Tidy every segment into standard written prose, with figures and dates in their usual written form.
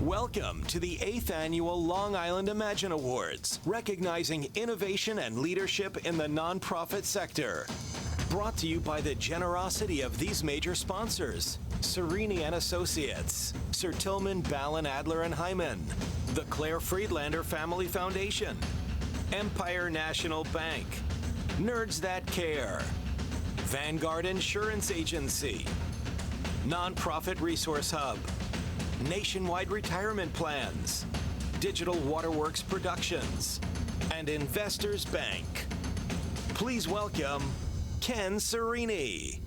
Welcome to the 8th Annual Long Island Imagine Awards, recognizing innovation and leadership in the nonprofit sector. Brought to you by the generosity of these major sponsors: Serini and Associates, Sir Tillman, Ballin, Adler and Hyman, the Claire Friedlander Family Foundation, Empire National Bank, Nerds That Care, Vanguard Insurance Agency, Nonprofit Resource Hub, Nationwide Retirement Plans, Digital Waterworks Productions, and Investors Bank. Please welcome Ken Serini.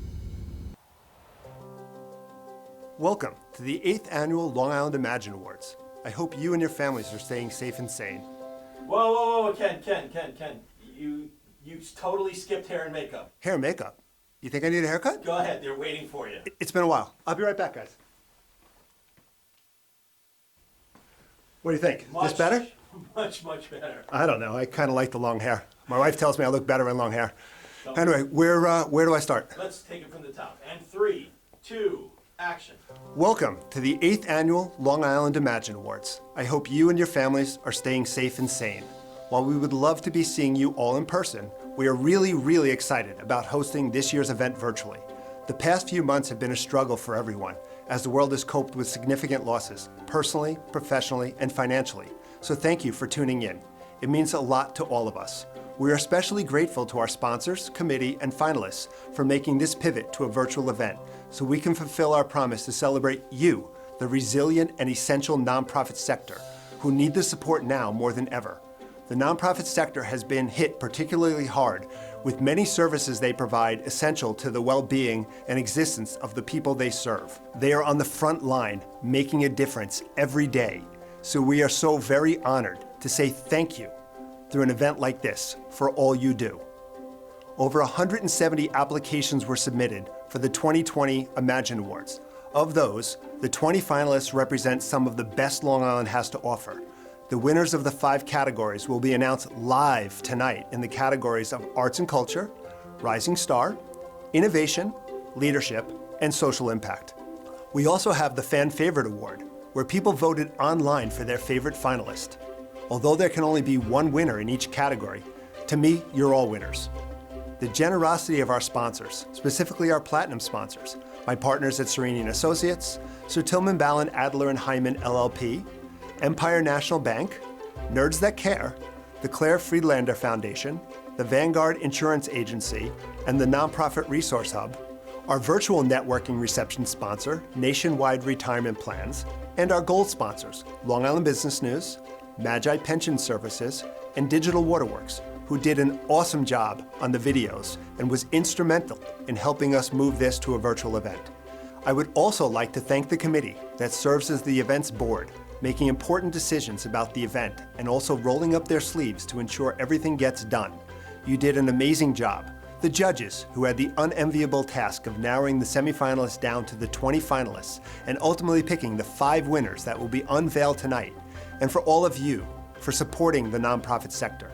Welcome to the 8th Annual Long Island Imagine Awards. I hope you and your families are staying safe and sane. Whoa, Ken. You totally skipped hair and makeup. Hair and makeup? You think I need a haircut? Go ahead, they're waiting for you. It's been a while. I'll be right back, guys. What do you think? This better? Much better. I don't know. I kind of like the long hair. My wife tells me I look better in long hair. Anyway, where do I start? Let's take it from the top. And 3, 2, action. Welcome to the 8th Annual Long Island Imagine Awards. I hope you and your families are staying safe and sane. While we would love to be seeing you all in person, we are really excited about hosting this year's event virtually. The past few months have been a struggle for everyone, as the world has coped with significant losses, personally, professionally, and financially. So thank you for tuning in. It means a lot to all of us. We are especially grateful to our sponsors, committee, and finalists for making this pivot to a virtual event so we can fulfill our promise to celebrate you, the resilient and essential nonprofit sector, who need the support now more than ever. The nonprofit sector has been hit particularly hard, with many services they provide essential to the well-being and existence of the people they serve. They are on the front line, making a difference every day. So we are so very honored to say thank you through an event like this for all you do. Over 170 applications were submitted for the 2020 Imagine Awards. Of those, the 20 finalists represent some of the best Long Island has to offer. The winners of the 5 categories will be announced live tonight in the categories of Arts and Culture, Rising Star, Innovation, Leadership, and Social Impact. We also have the Fan Favorite Award, where people voted online for their favorite finalist. Although there can only be one winner in each category, to me, you're all winners. The generosity of our sponsors, specifically our platinum sponsors, my partners at Serini and Associates, Sir Tillman, Ballin, Adler and Hyman LLP, Empire National Bank, Nerds That Care, the Claire Friedlander Foundation, the Vanguard Insurance Agency, and the Nonprofit Resource Hub, our virtual networking reception sponsor, Nationwide Retirement Plans, and our gold sponsors, Long Island Business News, Magi Pension Services, and Digital Waterworks, who did an awesome job on the videos and was instrumental in helping us move this to a virtual event. I would also like to thank the committee that serves as the event's board, making important decisions about the event and also rolling up their sleeves to ensure everything gets done. You did an amazing job. The judges, who had the unenviable task of narrowing the semifinalists down to the 20 finalists and ultimately picking the 5 winners that will be unveiled tonight, and for all of you for supporting the nonprofit sector.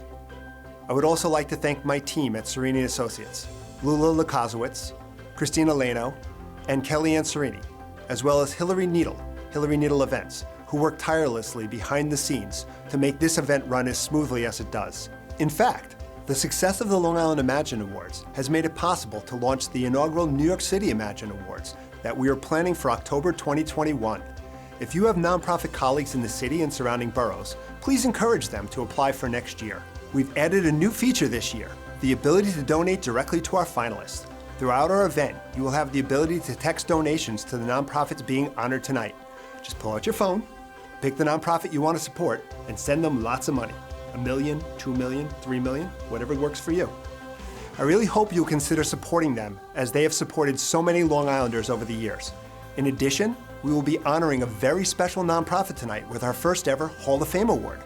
I would also like to thank my team at Serini Associates, Lula Lakazowitz, Christina Leno, and Kellyanne Serini, as well as Hillary Needle Events, who work tirelessly behind the scenes to make this event run as smoothly as it does. In fact, the success of the Long Island Imagine Awards has made it possible to launch the inaugural New York City Imagine Awards that we are planning for October 2021. If you have nonprofit colleagues in the city and surrounding boroughs, please encourage them to apply for next year. We've added a new feature this year, the ability to donate directly to our finalists. Throughout our event, you will have the ability to text donations to the nonprofits being honored tonight. Just pull out your phone, pick the nonprofit you want to support, and send them lots of money. $1 million, $2 million, $3 million, whatever works for you. I really hope you'll consider supporting them, as they have supported so many Long Islanders over the years. In addition, we will be honoring a very special nonprofit tonight with our first ever Hall of Fame Award.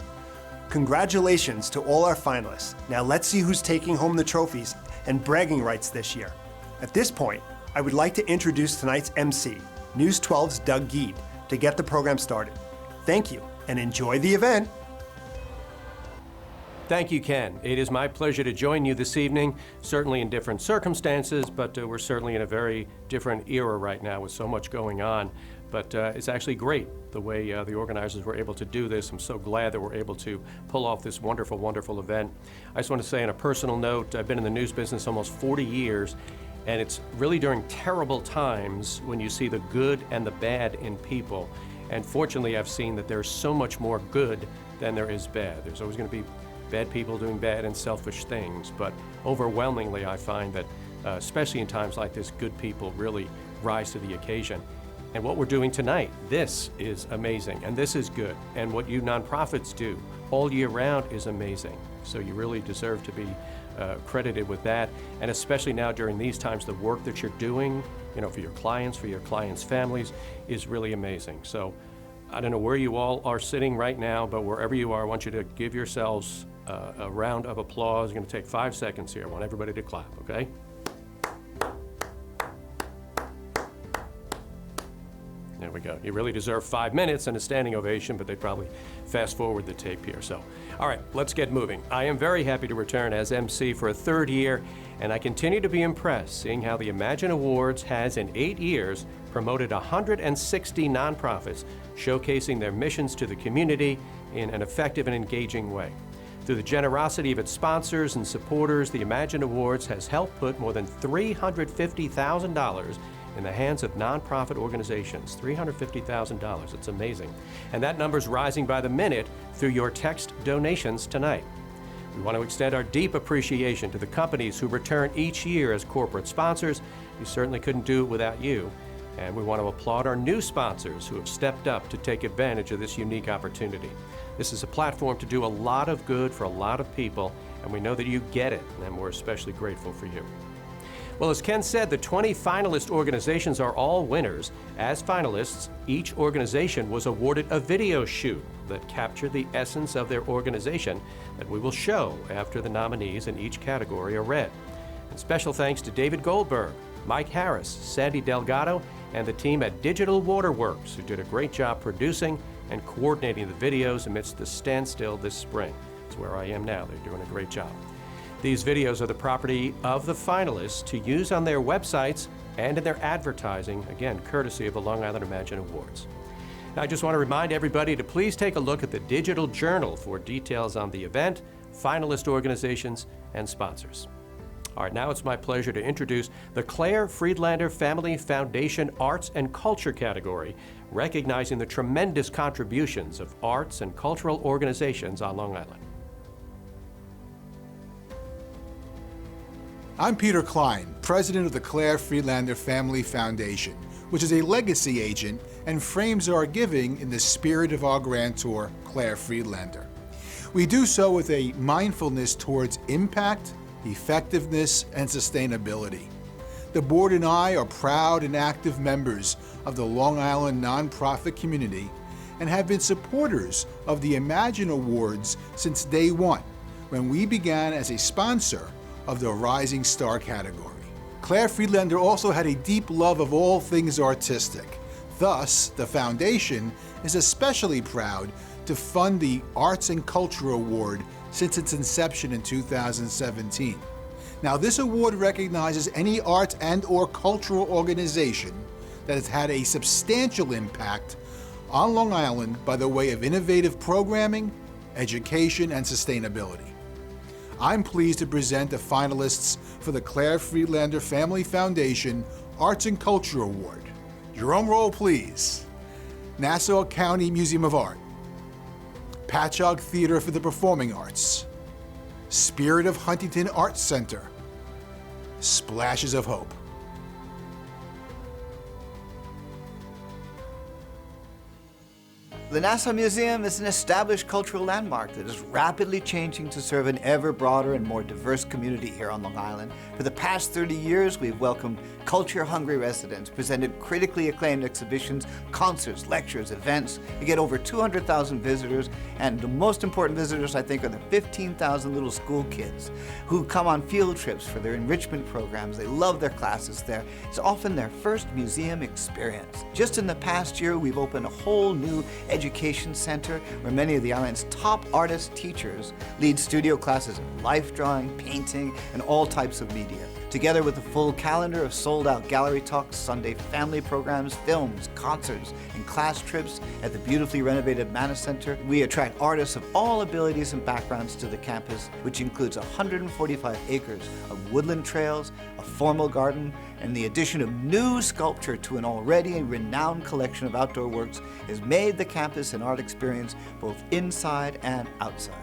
Congratulations to all our finalists. Now let's see who's taking home the trophies and bragging rights this year. At this point, I would like to introduce tonight's MC, News 12's Doug Geed, to get the program started. Thank you, and enjoy the event. Thank you, Ken. It is my pleasure to join you this evening, certainly in different circumstances, but we're certainly in a very different era right now with so much going on. But it's actually great the way the organizers were able to do this. I'm so glad that we're able to pull off this wonderful, wonderful event. I just want to say on a personal note, I've been in the news business almost 40 years, and it's really during terrible times when you see the good and the bad in people. And fortunately, I've seen that there's so much more good than there is bad. There's always going to be bad people doing bad and selfish things, but overwhelmingly I find that, especially in times like this, good people really rise to the occasion. And what we're doing tonight, this is amazing, and this is good. And what you nonprofits do all year round is amazing. So you really deserve to be credited with that. And especially now during these times, the work that you're doing, for your clients' families, is really amazing. So I don't know where you all are sitting right now, but wherever you are, I want you to give yourselves a round of applause. I'm going to take 5 seconds here. I want everybody to clap, okay? There we go. You really deserve 5 minutes and a standing ovation, but they probably fast forward the tape here. So, all right, let's get moving. I am very happy to return as MC for a third year, and I continue to be impressed seeing how the Imagine Awards has, in 8 years, promoted 160 nonprofits, showcasing their missions to the community in an effective and engaging way. Through the generosity of its sponsors and supporters, the Imagine Awards has helped put more than $350,000 in the hands of nonprofit organizations. $350,000, it's amazing. And that number's rising by the minute through your text donations tonight. We want to extend our deep appreciation to the companies who return each year as corporate sponsors. We certainly couldn't do it without you. And we want to applaud our new sponsors who have stepped up to take advantage of this unique opportunity. This is a platform to do a lot of good for a lot of people, and we know that you get it, and we're especially grateful for you. Well, as Ken said, the 20 finalist organizations are all winners. As finalists, each organization was awarded a video shoot that captured the essence of their organization that we will show after the nominees in each category are read. And special thanks to David Goldberg, Mike Harris, Sandy Delgado, and the team at Digital Waterworks, who did a great job producing and coordinating the videos amidst the standstill this spring. It's where I am now. They're doing a great job. These videos are the property of the finalists to use on their websites and in their advertising, again, courtesy of the Long Island Imagine Awards. Now, I just want to remind everybody to please take a look at the Digital Journal for details on the event, finalist organizations, and sponsors. All right, now it's my pleasure to introduce the Claire Friedlander Family Foundation Arts and Culture category, recognizing the tremendous contributions of arts and cultural organizations on Long Island. I'm Peter Klein, president of the Claire Friedlander Family Foundation, which is a legacy agent and frames our giving in the spirit of our grantor, Claire Friedlander. We do so with a mindfulness towards impact, effectiveness, and sustainability. The board and I are proud and active members of the Long Island nonprofit community and have been supporters of the Imagine Awards since day one, when we began as a sponsor of the Rising Star category. Claire Friedlander also had a deep love of all things artistic. Thus, the foundation is especially proud to fund the Arts and Culture Award since its inception in 2017. Now, this award recognizes any arts and/or cultural organization that has had a substantial impact on Long Island by the way of innovative programming, education, and sustainability. I'm pleased to present the finalists for the Claire Friedlander Family Foundation Arts and Culture Award. Drum roll, please. Nassau County Museum of Art, Patchogue Theater for the Performing Arts, Spirit of Huntington Arts Center, Splashes of Hope. The Nassau Museum is an established cultural landmark that is rapidly changing to serve an ever broader and more diverse community here on Long Island. For the past 30 years, we've welcomed culture-hungry residents, presented critically acclaimed exhibitions, concerts, lectures, events. We get over 200,000 visitors, and the most important visitors, I think, are the 15,000 little school kids who come on field trips for their enrichment programs. They love their classes there. It's often their first museum experience. Just in the past year, we've opened a whole new education center where many of the island's top artist teachers lead studio classes in life drawing, painting, and all types of media. Together with a full calendar of sold-out gallery talks, Sunday family programs, films, concerts, and class trips at the beautifully renovated Manna Center, we attract artists of all abilities and backgrounds to the campus, which includes 145 acres of woodland trails, a formal garden, and the addition of new sculpture to an already renowned collection of outdoor works has made the campus an art experience both inside and outside.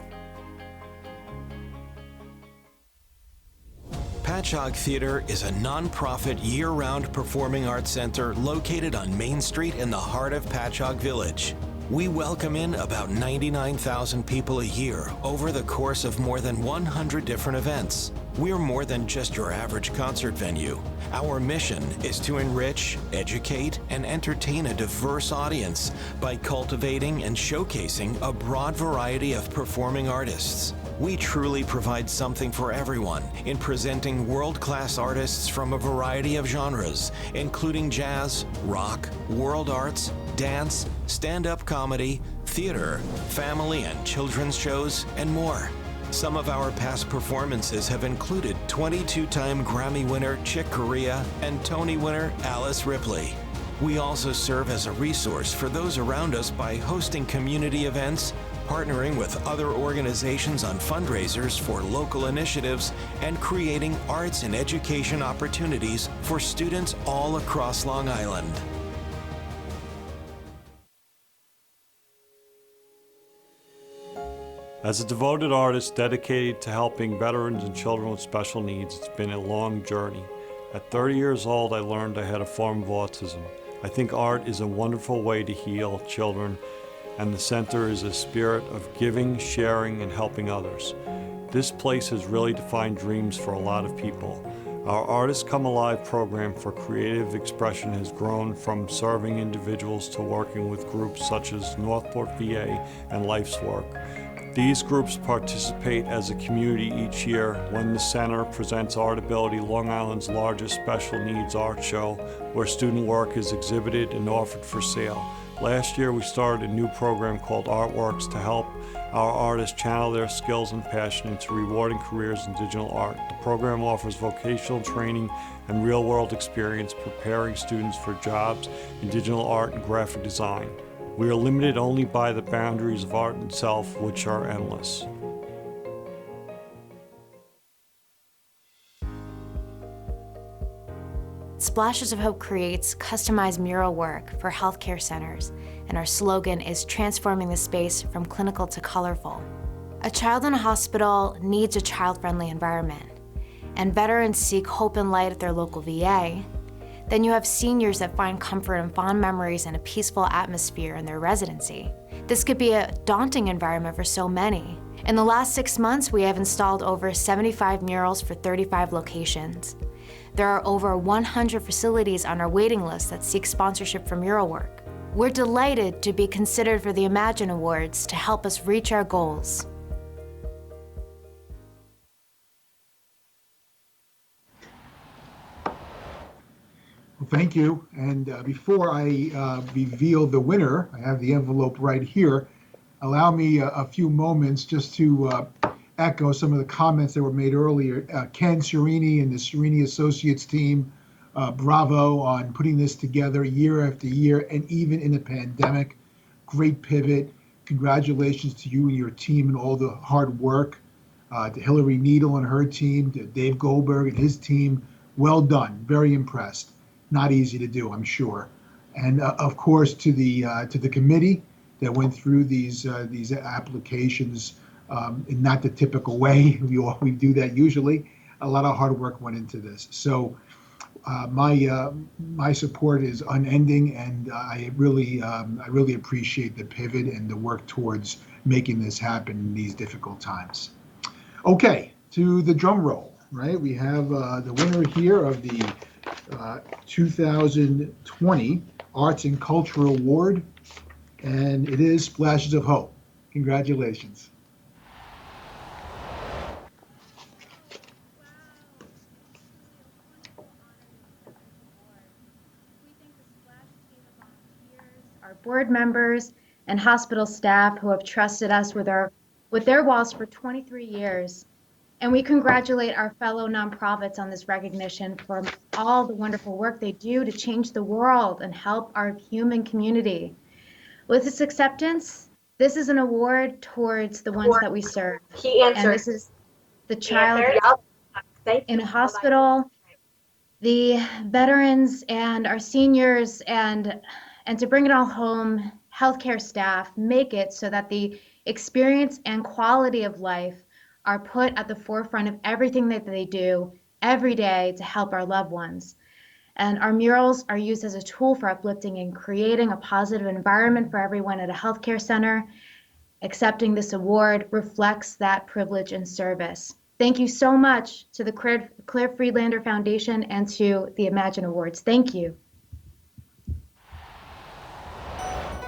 Patchogue Theater is a nonprofit year-round performing arts center located on Main Street in the heart of Patchogue Village. We welcome in about 99,000 people a year over the course of more than 100 different events. We're more than just your average concert venue. Our mission is to enrich, educate, and entertain a diverse audience by cultivating and showcasing a broad variety of performing artists. We truly provide something for everyone in presenting world-class artists from a variety of genres, including jazz, rock, world arts, dance, stand-up comedy, theater, family and children's shows, and more. Some of our past performances have included 22-time Grammy winner Chick Corea and Tony winner Alice Ripley. We also serve as a resource for those around us by hosting community events, partnering with other organizations on fundraisers for local initiatives, and creating arts and education opportunities for students all across Long Island. As a devoted artist dedicated to helping veterans and children with special needs, it's been a long journey. At 30 years old, I learned I had a form of autism. I think art is a wonderful way to heal children, and the center is a spirit of giving, sharing, and helping others. This place has really defined dreams for a lot of people. Our Artists Come Alive program for creative expression has grown from serving individuals to working with groups such as Northport VA and Life's Work. These groups participate as a community each year when the center presents Artability, Long Island's largest special needs art show, where student work is exhibited and offered for sale. Last year we started a new program called Artworks to help our artists channel their skills and passion into rewarding careers in digital art. The program offers vocational training and real-world experience preparing students for jobs in digital art and graphic design. We are limited only by the boundaries of art itself, which are endless. Splashes of Hope creates customized mural work for healthcare centers, and our slogan is transforming the space from clinical to colorful. A child in a hospital needs a child-friendly environment, and veterans seek hope and light at their local VA. Then you have seniors that find comfort and fond memories in a peaceful atmosphere in their residency. This could be a daunting environment for so many. In the last 6 months, we have installed over 75 murals for 35 locations. There are over 100 facilities on our waiting list that seek sponsorship for mural work. We're delighted to be considered for the Imagine Awards to help us reach our goals. Well, thank you. And before I reveal the winner, I have the envelope right here. Allow me a few moments just to echo some of the comments that were made earlier. Ken Serini and the Serini Associates team, bravo on putting this together year after year, and even in a pandemic. Great pivot. Congratulations to you and your team and all the hard work. To Hillary Needle and her team, to Dave Goldberg and his team, well done. Very impressed. Not easy to do, I'm sure. And of course, to the committee that went through these applications in not the typical way. We do that usually. A lot of hard work went into this. So my support is unending, and I really appreciate the pivot and the work towards making this happen in these difficult times. Okay, to the drum roll, right? We have the winner here of the 2020 Arts and Culture Award, and it is Splashes of Hope. Congratulations. Our board members and hospital staff who have trusted us with their walls for 23 years, And we congratulate our fellow nonprofits on this recognition for all the wonderful work they do to change the world and help our human community. With this acceptance, this is an award towards the ones that we serve. He answered. And this is the child Yep. in a hospital, the veterans and our seniors, and to bring it all home, healthcare staff make it so that the experience and quality of life are put at the forefront of everything that they do every day to help our loved ones. And our murals are used as a tool for uplifting and creating a positive environment for everyone at a healthcare center. Accepting this award reflects that privilege and service. Thank you so much to the Claire Friedlander Foundation and to the Imagine Awards. Thank you.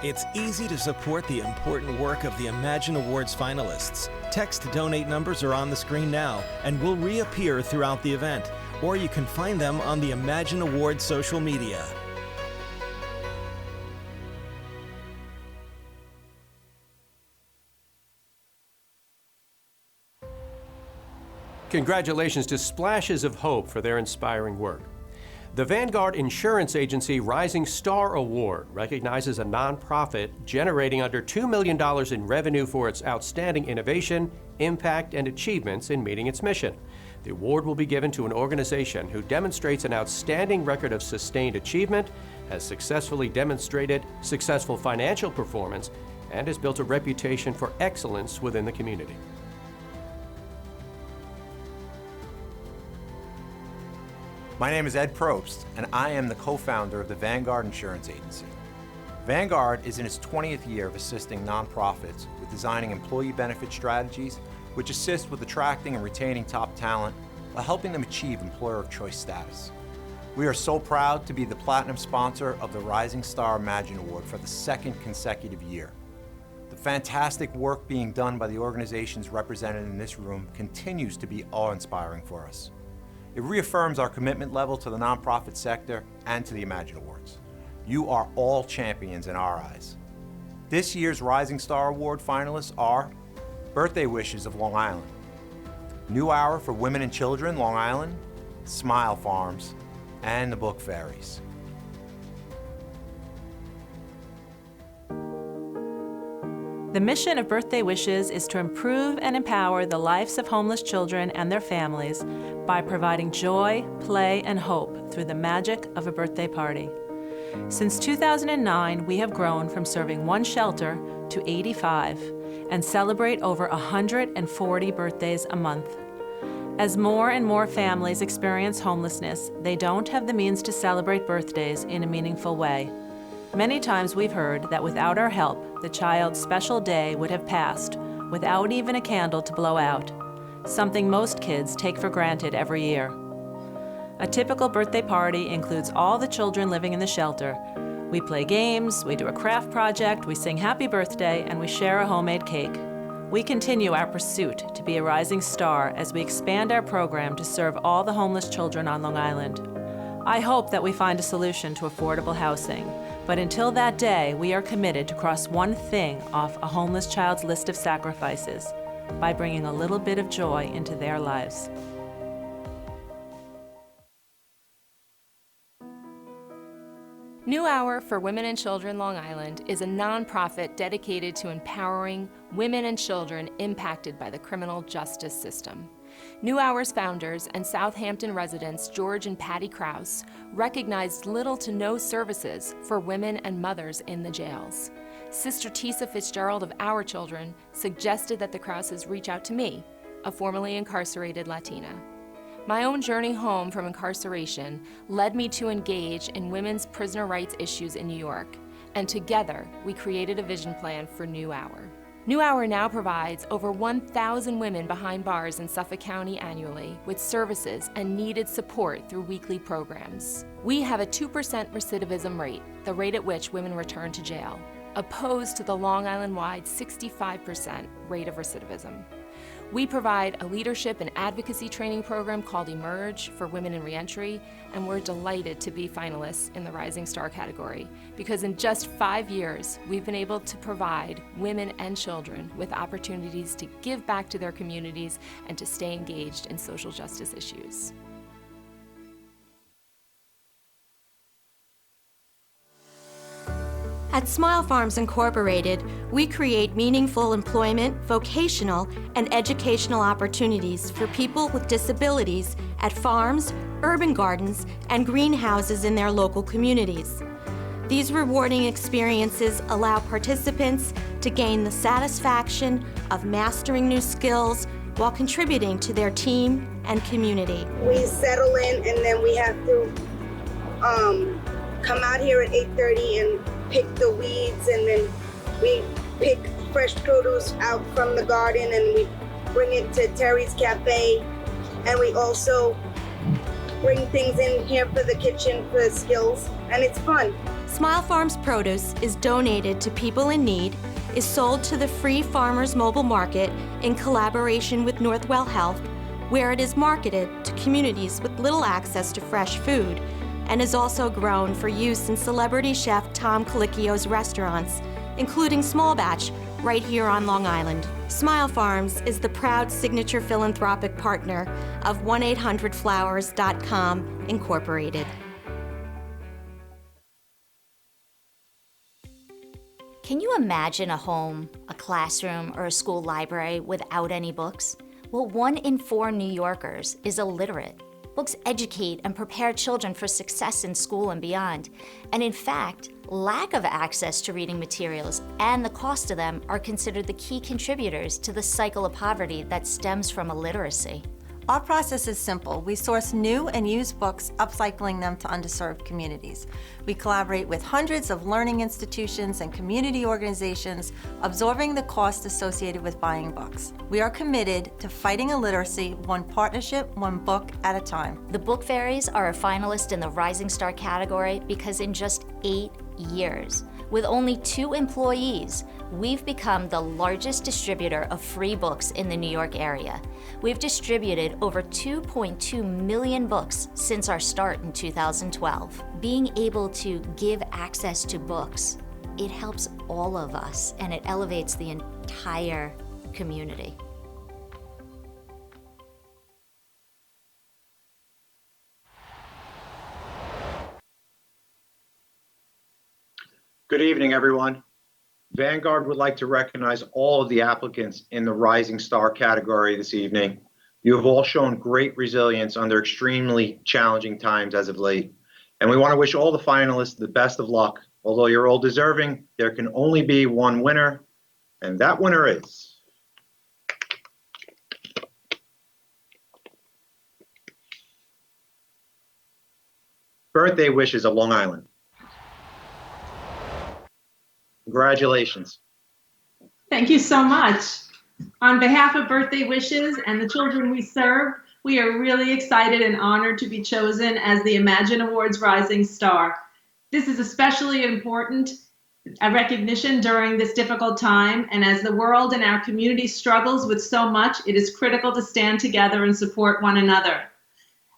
It's easy to support the important work of the Imagine Awards finalists. Text donate numbers are on the screen now and will reappear throughout the event, or you can find them on the Imagine Awards social media. Congratulations to Splashes of Hope for their inspiring work. The Vanguard Insurance Agency Rising Star Award recognizes a nonprofit generating under $2 million in revenue for its outstanding innovation, impact, and achievements in meeting its mission. The award will be given to an organization who demonstrates an outstanding record of sustained achievement, has successfully demonstrated successful financial performance, and has built a reputation for excellence within the community. My name is Ed Probst, and I am the co-founder of the Vanguard Insurance Agency. Vanguard is in its 20th year of assisting nonprofits with designing employee benefit strategies which assist with attracting and retaining top talent while helping them achieve employer of choice status. We are so proud to be the platinum sponsor of the Rising Star Imagine Award for the second consecutive year. The fantastic work being done by the organizations represented in this room continues to be awe-inspiring for us. It reaffirms our commitment level to the nonprofit sector and to the Imagine Awards. You are all champions in our eyes. This year's Rising Star Award finalists are Birthday Wishes of Long Island, New Hour for Women and Children, Long Island, Smile Farms, and the Book Fairies. The mission of Birthday Wishes is to improve and empower the lives of homeless children and their families by providing joy, play, and hope through the magic of a birthday party. Since 2009, we have grown from serving one shelter to 85 and celebrate over 140 birthdays a month. As more and more families experience homelessness, they don't have the means to celebrate birthdays in a meaningful way. Many times we've heard that without our help, the child's special day would have passed without even a candle to blow out, something most kids take for granted every year. A typical birthday party includes all the children living in the shelter. We play games, we do a craft project, we sing happy birthday, and we share a homemade cake. We continue our pursuit to be a rising star as we expand our program to serve all the homeless children on Long Island. I hope that we find a solution to affordable housing, but until that day, we are committed to cross one thing off a homeless child's list of sacrifices by bringing a little bit of joy into their lives. New Hour for Women and Children Long Island is a nonprofit dedicated to empowering women and children impacted by the criminal justice system. New Hour's founders and Southampton residents George and Patty Krause recognized little to no services for women and mothers in the jails. Sister Tisa Fitzgerald of Our Children suggested that the Krauses reach out to me, a formerly incarcerated Latina. My own journey home from incarceration led me to engage in women's prisoner rights issues in New York, and together we created a vision plan for New Hour. New Hour now provides over 1,000 women behind bars in Suffolk County annually with services and needed support through weekly programs. We have a 2% recidivism rate, the rate at which women return to jail, opposed to the Long Island-wide 65% rate of recidivism. We provide a leadership and advocacy training program called Emerge for women in reentry, and we're delighted to be finalists in the Rising Star category because in just 5 years, we've been able to provide women and children with opportunities to give back to their communities and to stay engaged in social justice issues. At Smile Farms Incorporated, we create meaningful employment, vocational, and educational opportunities for people with disabilities at farms, urban gardens, and greenhouses in their local communities. These rewarding experiences allow participants to gain the satisfaction of mastering new skills while contributing to their team and community. We settle in and then we have to come out here at 8:30 and pick the weeds, and then we pick fresh produce out from the garden and we bring it to Terry's Cafe, and we also bring things in here for the kitchen for skills, and it's fun. Smile Farms produce is donated to people in need, is sold to the Free Farmers Mobile Market in collaboration with Northwell Health, where it is marketed to communities with little access to fresh food, and is also grown for use in celebrity chef Tom Colicchio's restaurants, including Small Batch, right here on Long Island. Smile Farms is the proud signature philanthropic partner of 1-800-Flowers.com Incorporated. Can you imagine a home, a classroom, or a school library without any books? Well, 1 in 4 New Yorkers is illiterate. Books educate and prepare children for success in school and beyond. And in fact, lack of access to reading materials and the cost of them are considered the key contributors to the cycle of poverty that stems from illiteracy. Our process is simple. We source new and used books, upcycling them to underserved communities. We collaborate with hundreds of learning institutions and community organizations, absorbing the cost associated with buying books. We are committed to fighting illiteracy, one partnership, one book at a time. The Book Fairies are a finalist in the Rising Star category because in just 8 years, with only 2 employees, we've become the largest distributor of free books in the New York area. We've distributed over 2.2 million books since our start in 2012. Being able to give access to books, it helps all of us and it elevates the entire community. Good evening, everyone. Vanguard would like to recognize all of the applicants in the Rising Star category this evening. You have all shown great resilience under extremely challenging times as of late. And we want to wish all the finalists the best of luck. Although you're all deserving, there can only be one winner, and that winner is... Birthday Wishes of Long Island. Congratulations. Thank you so much. On behalf of Birthday Wishes and the children we serve, we are really excited and honored to be chosen as the Imagine Awards Rising Star. This is especially important, a recognition during this difficult time, and as the world and our community struggles with so much, it is critical to stand together and support one another.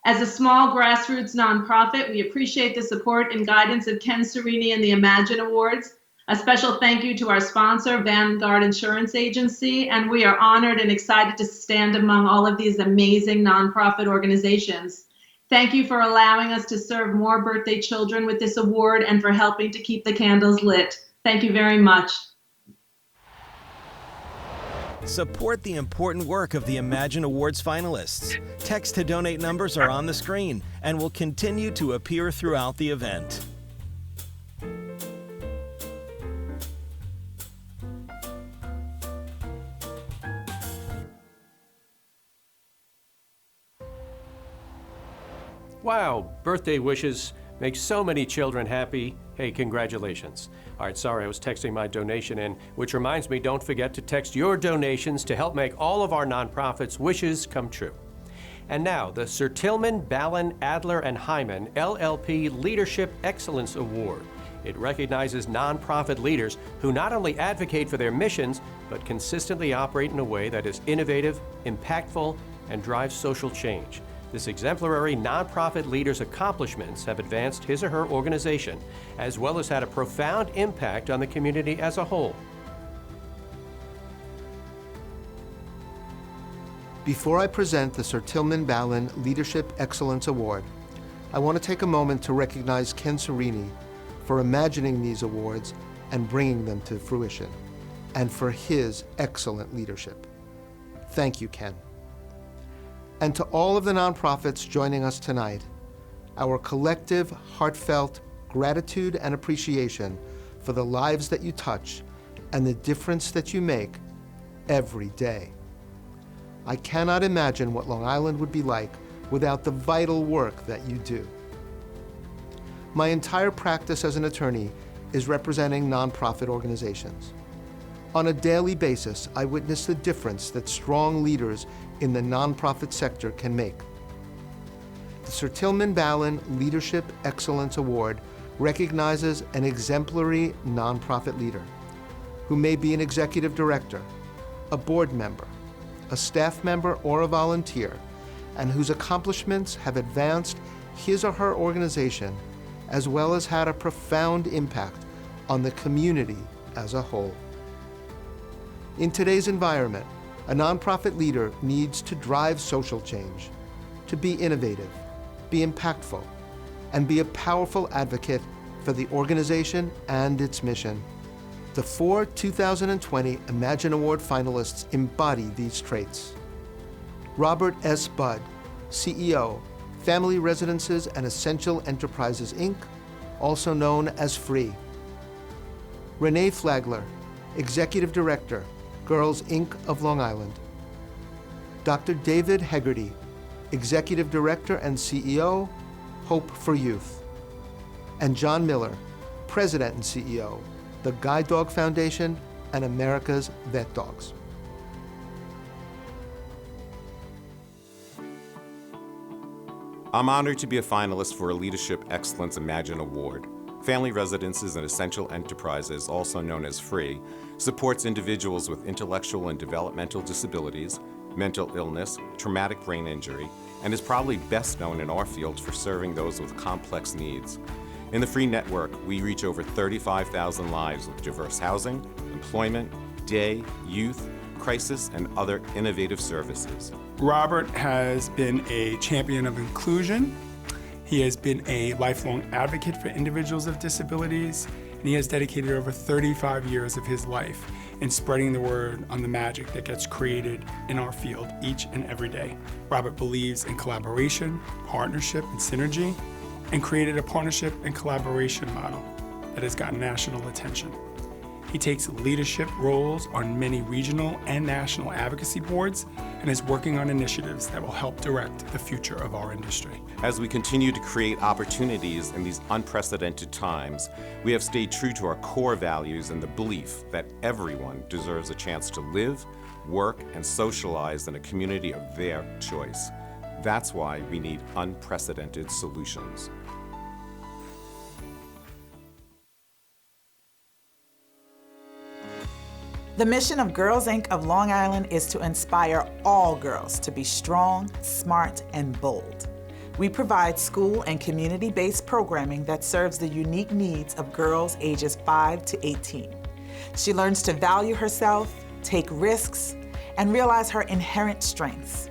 As a small grassroots nonprofit, we appreciate the support and guidance of Ken Serini and the Imagine Awards. A special thank you to our sponsor, Vanguard Insurance Agency, and we are honored and excited to stand among all of these amazing nonprofit organizations. Thank you for allowing us to serve more birthday children with this award and for helping to keep the candles lit. Thank you very much. Support the important work of the Imagine Awards finalists. Text to donate numbers are on the screen and will continue to appear throughout the event. Wow, birthday wishes make so many children happy. Hey, congratulations. All right, sorry, I was texting my donation in, which reminds me, don't forget to text your donations to help make all of our nonprofits' wishes come true. And now, the Sir Tillman, Ballin, Adler, and Hyman LLP Leadership Excellence Award It recognizes nonprofit leaders who not only advocate for their missions, but consistently operate in a way that is innovative, impactful, and drives social change. This exemplary nonprofit leader's accomplishments have advanced his or her organization, as well as had a profound impact on the community as a whole. Before I present the Sir Tilman Ballin Leadership Excellence Award, I want to take a moment to recognize Ken Serini for imagining these awards and bringing them to fruition, and for his excellent leadership. Thank you, Ken. And to all of the nonprofits joining us tonight, our collective, heartfelt gratitude and appreciation for the lives that you touch and the difference that you make every day. I cannot imagine what Long Island would be like without the vital work that you do. My entire practice as an attorney is representing nonprofit organizations. On a daily basis, I witness the difference that strong leaders in the nonprofit sector can make. The Sir Tilman Ballin Leadership Excellence Award recognizes an exemplary nonprofit leader who may be an executive director, a board member, a staff member, or a volunteer, and whose accomplishments have advanced his or her organization, as well as had a profound impact on the community as a whole. In today's environment, a nonprofit leader needs to drive social change, to be innovative, be impactful, and be a powerful advocate for the organization and its mission. The 4 2020 Imagine Award finalists embody these traits. Robert S. Budd, CEO, Family Residences and Essential Enterprises, Inc., also known as FREE. Renee Flagler, Executive Director, Girls, Inc. of Long Island. Dr. David Hegarty, Executive Director and CEO, Hope for Youth. And John Miller, President and CEO, the Guide Dog Foundation and America's Vet Dogs. I'm honored to be a finalist for a Leadership Excellence Imagine Award. Family Residences and Essential Enterprises, also known as FREE, supports individuals with intellectual and developmental disabilities, mental illness, traumatic brain injury, and is probably best known in our field for serving those with complex needs. In the FREE network, we reach over 35,000 lives with diverse housing, employment, day, youth, crisis, and other innovative services. Robert has been a champion of inclusion. He has been a lifelong advocate for individuals with disabilities, and he has dedicated over 35 years of his life in spreading the word on the magic that gets created in our field each and every day. Robert believes in collaboration, partnership, and synergy, and created a partnership and collaboration model that has gotten national attention. He takes leadership roles on many regional and national advocacy boards and is working on initiatives that will help direct the future of our industry. As we continue to create opportunities in these unprecedented times, we have stayed true to our core values and the belief that everyone deserves a chance to live, work, and socialize in a community of their choice. That's why we need unprecedented solutions. The mission of Girls, Inc. of Long Island is to inspire all girls to be strong, smart, and bold. We provide school and community-based programming that serves the unique needs of girls ages 5 to 18. She learns to value herself, take risks, and realize her inherent strengths.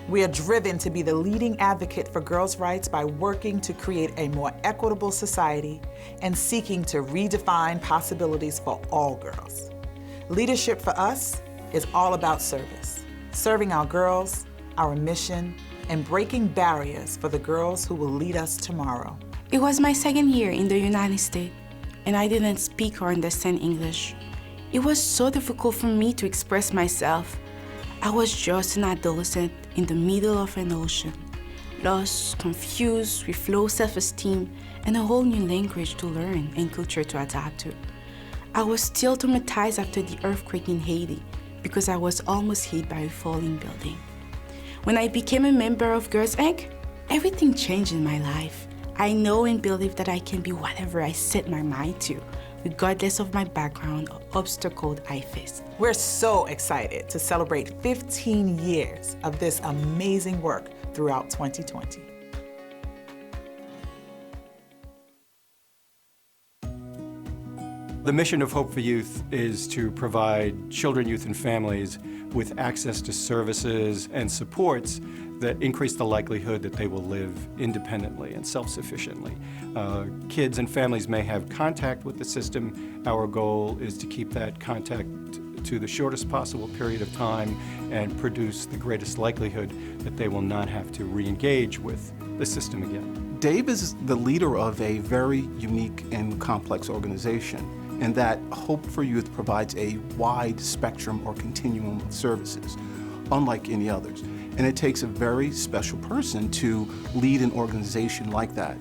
We are driven to be the leading advocate for girls' rights by working to create a more equitable society and seeking to redefine possibilities for all girls. Leadership for us is all about service, serving our girls, our mission, and breaking barriers for the girls who will lead us tomorrow. It was my second year in the United States, and I didn't speak or understand English. It was so difficult for me to express myself. I was just an adolescent in the middle of an ocean, lost, confused, with low self-esteem, and a whole new language to learn and culture to adapt to. I was still traumatized after the earthquake in Haiti because I was almost hit by a falling building. When I became a member of Girls, Inc., everything changed in my life. I know and believe that I can be whatever I set my mind to, regardless of my background or obstacle I face. We're so excited to celebrate 15 years of this amazing work throughout 2020. The mission of Hope for Youth is to provide children, youth, and families with access to services and supports that increase the likelihood that they will live independently and self-sufficiently. Kids and families may have contact with the system. Our goal is to keep that contact to the shortest possible period of time and produce the greatest likelihood that they will not have to re-engage with the system again. Dave is the leader of a very unique and complex organization, and that Hope for Youth provides a wide spectrum or continuum of services, unlike any others. And it takes a very special person to lead an organization like that.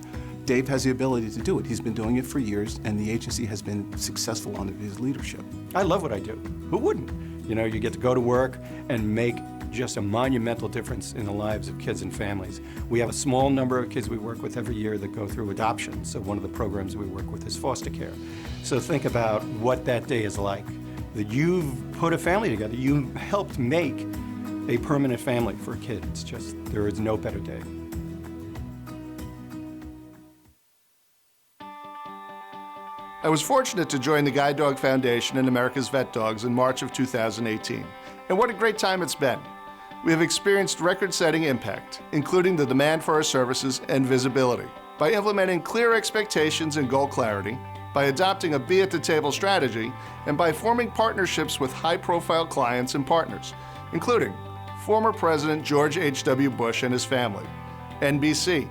Dave has the ability to do it. He's been doing it for years, and the agency has been successful under his leadership. I love what I do. Who wouldn't? You know, you get to go to work and make just a monumental difference in the lives of kids and families. We have a small number of kids we work with every year that go through adoption. So one of the programs we work with is foster care. So think about what that day is like. That you've put a family together. You helped make a permanent family for a kid. It's just, there is no better day. I was fortunate to join the Guide Dog Foundation and America's Vet Dogs in March of 2018. And what a great time it's been. We have experienced record-setting impact, including the demand for our services and visibility. By implementing clear expectations and goal clarity, by adopting a be-at-the-table strategy, and by forming partnerships with high-profile clients and partners, including former President George H.W. Bush and his family, NBC,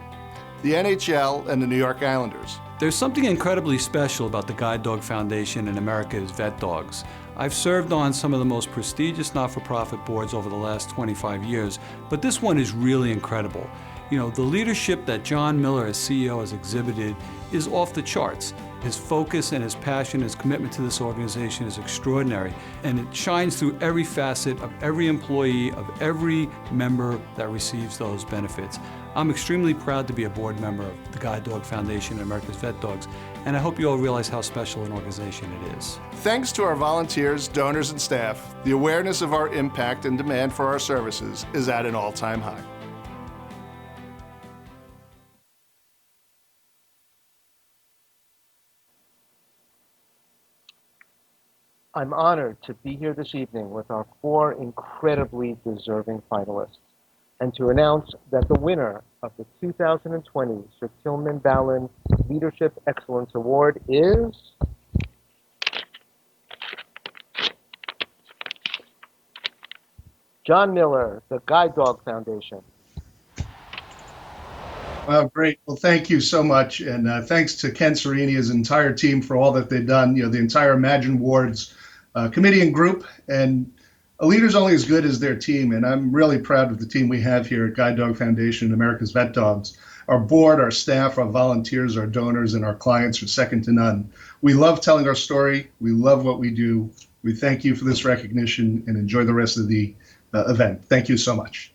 the NHL, and the New York Islanders. There's something incredibly special about the Guide Dog Foundation and America's Vet Dogs. I've served on some of the most prestigious not-for-profit boards over the last 25 years, but this one is really incredible. You know, the leadership that John Miller as CEO has exhibited is off the charts. His focus and his passion, his commitment to this organization is extraordinary, and it shines through every facet of every employee, of every member that receives those benefits. I'm extremely proud to be a board member of the Guide Dog Foundation and America's Vet Dogs, and I hope you all realize how special an organization it is. Thanks to our volunteers, donors, and staff, the awareness of our impact and demand for our services is at an all-time high. I'm honored to be here this evening with our 4 incredibly deserving finalists and to announce that the winner of the 2020 Sir Tilman Ballin Leadership Excellence Award is John Miller, the Guide Dog Foundation. Wow, great. Well, thank you so much. And thanks to Ken Serini and his entire team for all that they've done, the entire Imagine Awards committee and group. And a leader's only as good as their team. And I'm really proud of the team we have here at Guide Dog Foundation and America's Vet Dogs. Our board, our staff, our volunteers, our donors, and our clients are second to none. We love telling our story. We love what we do. We thank you for this recognition and enjoy the rest of the event. Thank you so much.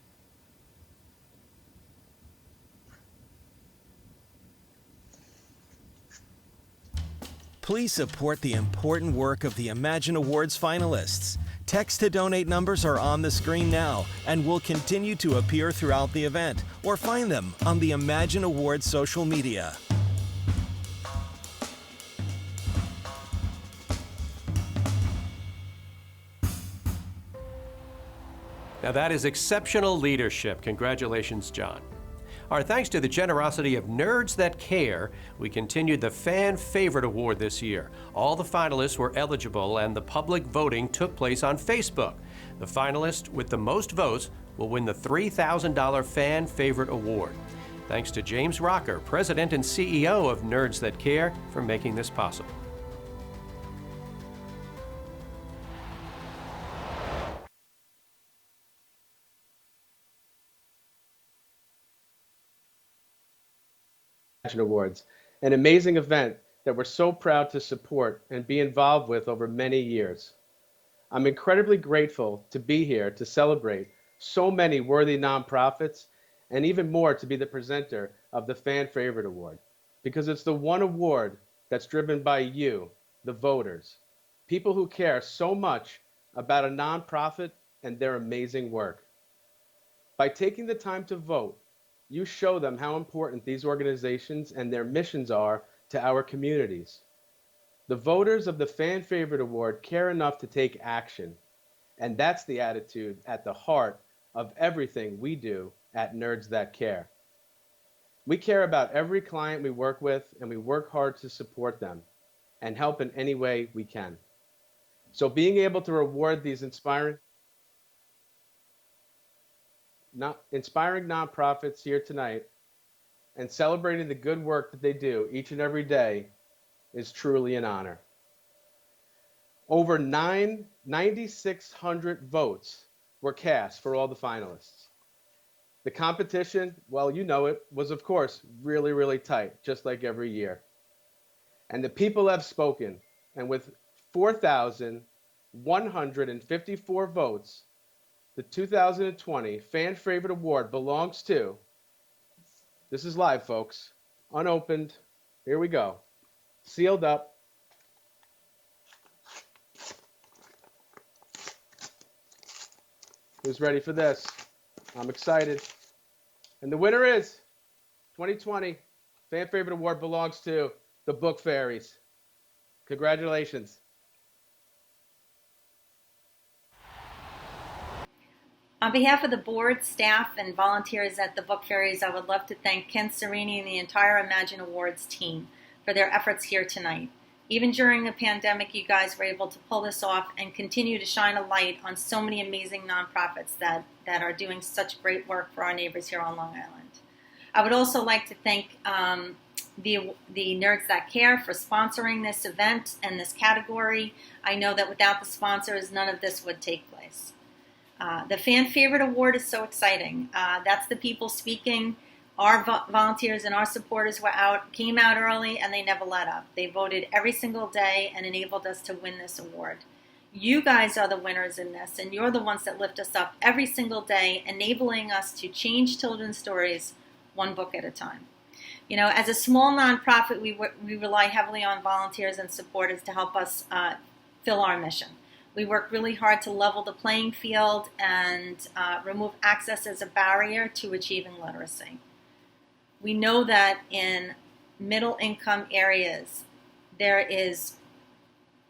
Please support the important work of the Imagine Awards finalists. Text to donate numbers are on the screen now and will continue to appear throughout the event, or find them on the Imagine Awards social media. Now that is exceptional leadership. Congratulations, John. Our thanks to the generosity of Nerds That Care, we continued the Fan Favorite Award this year. All the finalists were eligible and the public voting took place on Facebook. The finalist with the most votes will win the $3,000 Fan Favorite Award. Thanks to James Rocker, President and CEO of Nerds That Care, for making this possible. Awards, an amazing event that we're so proud to support and be involved with over many years. I'm incredibly grateful to be here to celebrate so many worthy nonprofits and even more to be the presenter of the Fan Favorite Award, because it's the one award that's driven by you, the voters, people who care so much about a nonprofit and their amazing work. By taking the time to vote, you show them how important these organizations and their missions are to our communities. The voters of the Fan Favorite Award care enough to take action, and that's the attitude at the heart of everything we do at Nerds That Care. We care about every client we work with, and we work hard to support them and help in any way we can. So being able to reward these inspiring nonprofits here tonight and celebrating the good work that they do each and every day is truly an honor. Over 9,600 votes were cast for all the finalists. The competition, well, you know it, was of course really, really tight, just like every year. And the people have spoken, and with 4,154 votes, the 2020 Fan Favorite Award belongs to, this is live, folks, unopened, here we go, sealed up, who's ready for this? I'm excited. And the winner is 2020 Fan Favorite Award belongs to the Book Fairies. Congratulations. On behalf of the board, staff, and volunteers at the Book Fairies, I would love to thank Ken Cerini and the entire Imagine Awards team for their efforts here tonight. Even during the pandemic, you guys were able to pull this off and continue to shine a light on so many amazing nonprofits that are doing such great work for our neighbors here on Long Island. I would also like to thank the Nerds That Care for sponsoring this event and this category. I know that without the sponsors, none of this would take place. The Fan Favorite Award is so exciting. That's the people speaking. Our volunteers and our supporters came out early, and they never let up. They voted every single day and enabled us to win this award. You guys are the winners in this, and you're the ones that lift us up every single day, enabling us to change children's stories one book at a time. You know, as a small nonprofit, we rely heavily on volunteers and supporters to help us fill our mission. We work really hard to level the playing field and remove access as a barrier to achieving literacy. We know that in middle-income areas, there is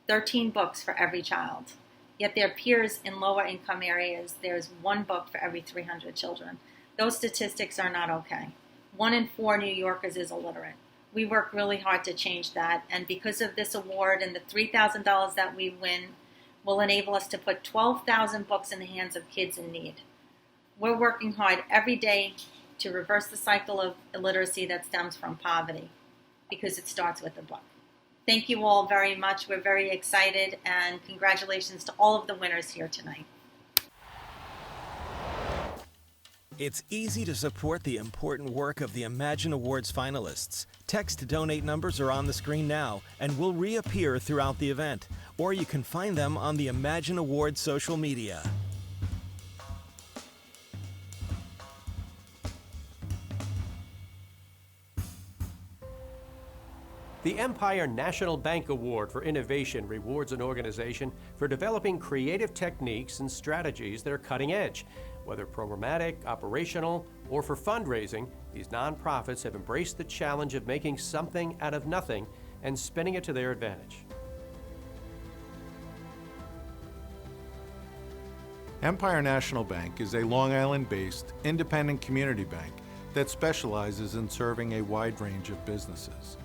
13 books for every child. Yet their peers in lower-income areas, there's 1 book for every 300 children. Those statistics are not okay. 1 in 4 New Yorkers is illiterate. We work really hard to change that, and because of this award and the $3,000 that we win, will enable us to put 12,000 books in the hands of kids in need. We're working hard every day to reverse the cycle of illiteracy that stems from poverty, because it starts with a book. Thank you all very much. We're very excited, and congratulations to all of the winners here tonight. It's easy to support the important work of the Imagine Awards finalists. Text donate numbers are on the screen now and will reappear throughout the event, or you can find them on the Imagine Awards social media. The Empire National Bank Award for Innovation rewards an organization for developing creative techniques and strategies that are cutting edge. Whether programmatic, operational, or for fundraising, these nonprofits have embraced the challenge of making something out of nothing and spinning it to their advantage. Empire National Bank is a Long Island-based independent community bank that specializes in serving a wide range of businesses.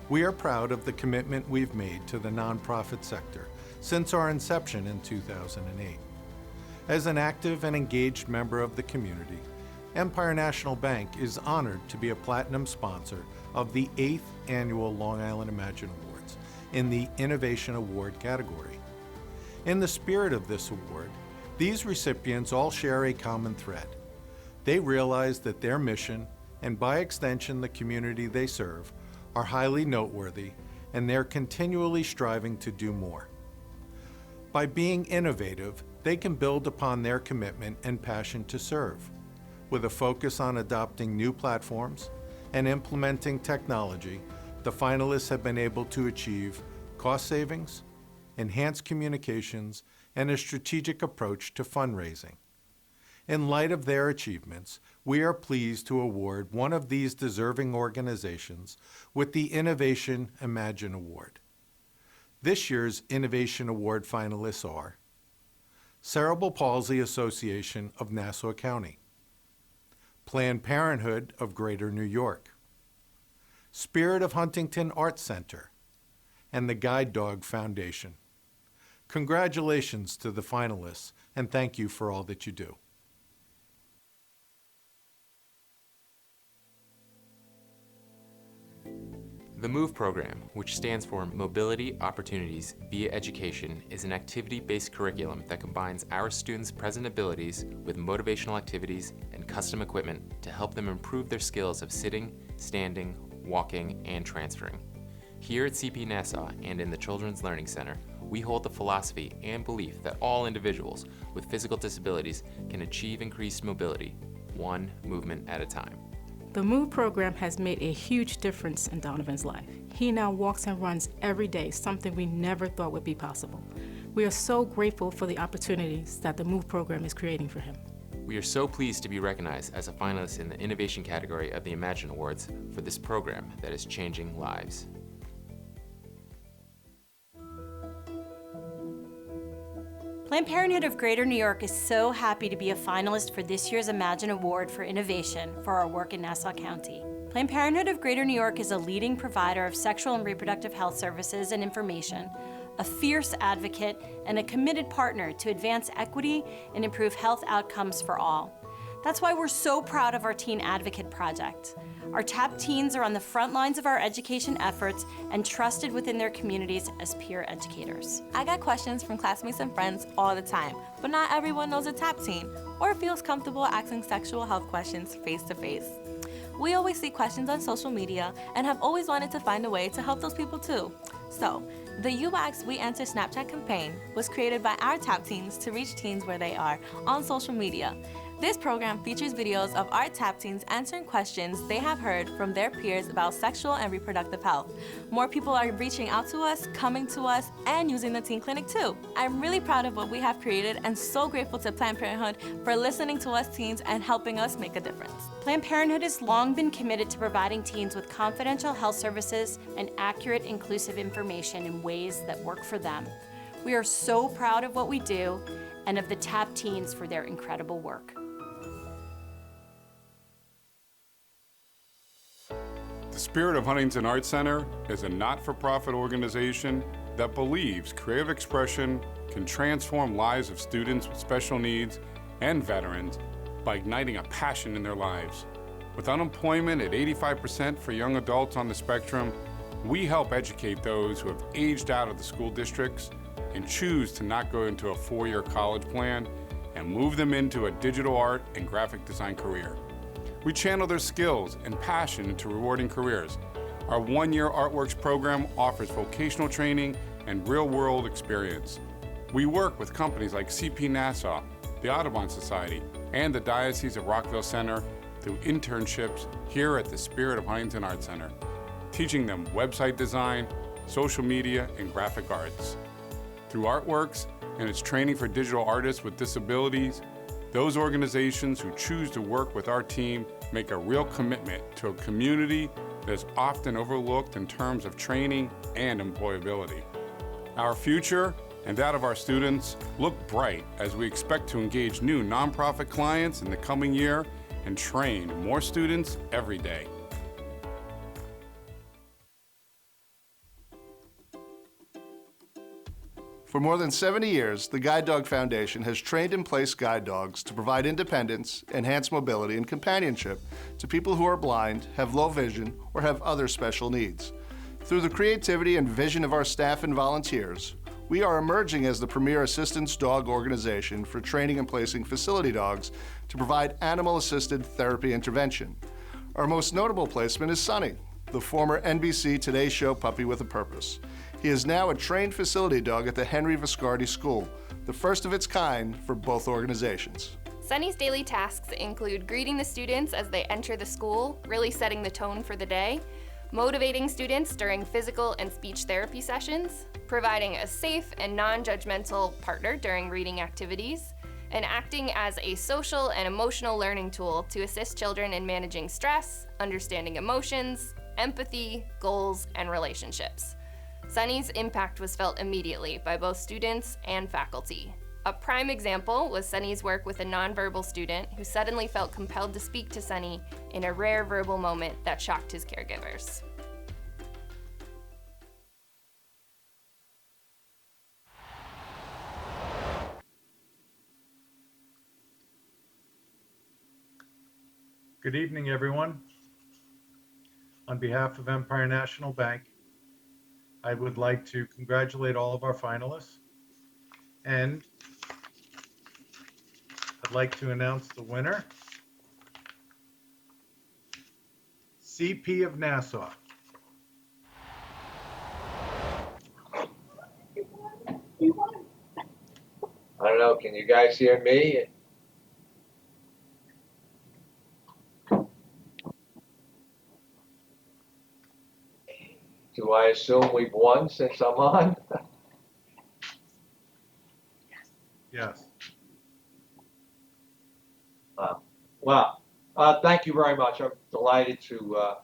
We are proud of the commitment we've made to the nonprofit sector since our inception in 2008. As an active and engaged member of the community, Empire National Bank is honored to be a platinum sponsor of the 8th Annual Long Island Imagine Awards in the Innovation Award category. In the spirit of this award, these recipients all share a common thread. They realize that their mission, and by extension the community they serve, are highly noteworthy, and they're continually striving to do more. By being innovative, they can build upon their commitment and passion to serve. With a focus on adopting new platforms and implementing technology, the finalists have been able to achieve cost savings, enhanced communications, and a strategic approach to fundraising. In light of their achievements, we are pleased to award one of these deserving organizations with the Innovation Imagine Award. This year's Innovation Award finalists are Cerebral Palsy Association of Nassau County, Planned Parenthood of Greater New York, Spirit of Huntington Arts Center, and the Guide Dog Foundation. Congratulations to the finalists, and thank you for all that you do. The MOVE program, which stands for Mobility Opportunities via Education, is an activity-based curriculum that combines our students' present abilities with motivational activities and custom equipment to help them improve their skills of sitting, standing, walking, and transferring. Here at CP Nassau and in the Children's Learning Center, we hold the philosophy and belief that all individuals with physical disabilities can achieve increased mobility, one movement at a time. The MOVE program has made a huge difference in Donovan's life. He now walks and runs every day, something we never thought would be possible. We are so grateful for the opportunities that the MOVE program is creating for him. We are so pleased to be recognized as a finalist in the innovation category of the Imagine Awards for this program that is changing lives. Planned Parenthood of Greater New York is so happy to be a finalist for this year's Imagine Award for Innovation for our work in Nassau County. Planned Parenthood of Greater New York is a leading provider of sexual and reproductive health services and information, a fierce advocate, and a committed partner to advance equity and improve health outcomes for all. That's why we're so proud of our Teen Advocate Project. Our TAP teens are on the front lines of our education efforts and trusted within their communities as peer educators. I get questions from classmates and friends all the time, but not everyone knows a TAP teen or feels comfortable asking sexual health questions face to face. We always see questions on social media and have always wanted to find a way to help those people too. So, the You Ask, We Answer Snapchat campaign was created by our TAP teens to reach teens where they are on social media. This program features videos of our TAP teens answering questions they have heard from their peers about sexual and reproductive health. More people are reaching out to us, coming to us, and using the Teen Clinic too. I'm really proud of what we have created and so grateful to Planned Parenthood for listening to us teens and helping us make a difference. Planned Parenthood has long been committed to providing teens with confidential health services and accurate, inclusive information in ways that work for them. We are so proud of what we do and of the TAP teens for their incredible work. The Spirit of Huntington Arts Center is a not-for-profit organization that believes creative expression can transform lives of students with special needs and veterans by igniting a passion in their lives. With unemployment at 85% for young adults on the spectrum, we help educate those who have aged out of the school districts and choose to not go into a four-year college plan and move them into a digital art and graphic design career. We channel their skills and passion into rewarding careers. Our one-year Artworks program offers vocational training and real-world experience. We work with companies like CP Nassau, the Audubon Society, and the Diocese of Rockville Center through internships here at the Spirit of Huntington Arts Center, teaching them website design, social media, and graphic arts. Through Artworks and its training for digital artists with disabilities, those organizations who choose to work with our team make a real commitment to a community that is often overlooked in terms of training and employability. Our future and that of our students look bright as we expect to engage new nonprofit clients in the coming year and train more students every day. For more than 70 years, the Guide Dog Foundation has trained and placed guide dogs to provide independence, enhance mobility, and companionship to people who are blind, have low vision, or have other special needs. Through the creativity and vision of our staff and volunteers, we are emerging as the premier assistance dog organization for training and placing facility dogs to provide animal-assisted therapy intervention. Our most notable placement is Sunny, the former NBC Today Show puppy with a purpose. He is now a trained facility dog at the Henry Viscardi School, the first of its kind for both organizations. Sunny's daily tasks include greeting the students as they enter the school, really setting the tone for the day, motivating students during physical and speech therapy sessions, providing a safe and non-judgmental partner during reading activities, and acting as a social and emotional learning tool to assist children in managing stress, understanding emotions, empathy, goals, and relationships. Sunny's impact was felt immediately by both students and faculty. A prime example was Sunny's work with a nonverbal student who suddenly felt compelled to speak to Sunny in a rare verbal moment that shocked his caregivers. Good evening, everyone. On behalf of Empire National Bank, I would like to congratulate all of our finalists, and I'd like to announce the winner, CP of Nassau. I don't know, can you guys hear me? Do I assume we've won since I'm on? Yes. Well, thank you very much. I'm delighted to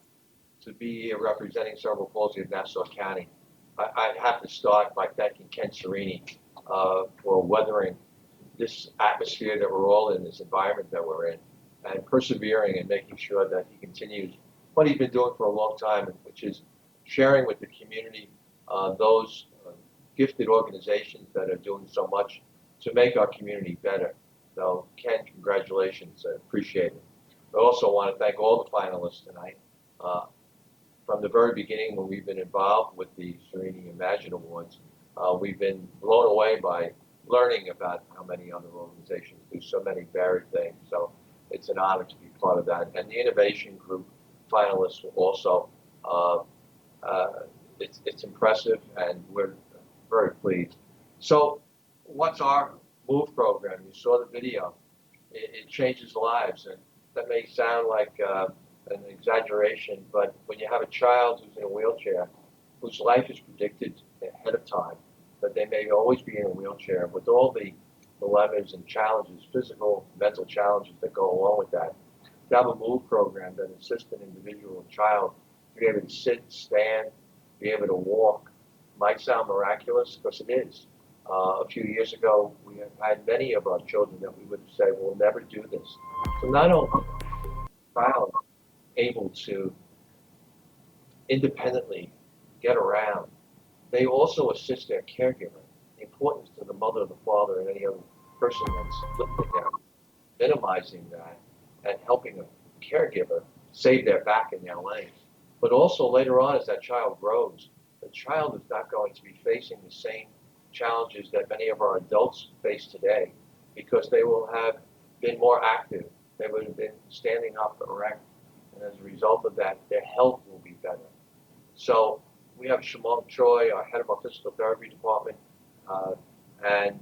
be here representing Cerebral Palsy of Nassau County. I have to start by thanking Ken Cerini for weathering this atmosphere that we're all in, this environment that we're in, and persevering and making sure that he continues what he's been doing for a long time, which is sharing with the community those gifted organizations that are doing so much to make our community better. So, Ken, congratulations. I appreciate it. I also want to thank all the finalists tonight. From the very beginning, when we've been involved with the Cerini Imagine Awards, we've been blown away by learning about how many other organizations do so many varied things. So it's an honor to be part of that. And the Innovation Group finalists were also, it's impressive, and we're very pleased. So what's our MOVE program? You saw the video. It changes lives, and that may sound like an exaggeration, but when you have a child who's in a wheelchair, whose life is predicted ahead of time, that they may always be in a wheelchair, with all the dilemmas and challenges, physical, mental challenges that go along with that, to have a MOVE program that assists an individual child to be able to sit, stand, be able to walk, might sound miraculous, because it is. A few years ago, we have had many of our children that we would say, we'll never do this. So not only the child able to independently get around, they also assist their caregiver. The importance to the mother, the father, and any other person that's living there, minimizing that and helping a caregiver save their back and their legs. But also later on, as that child grows, the child is not going to be facing the same challenges that many of our adults face today, because they will have been more active. They would have been standing up erect, and as a result of that, their health will be better. So we have Shimon Choi, our head of our physical therapy department, and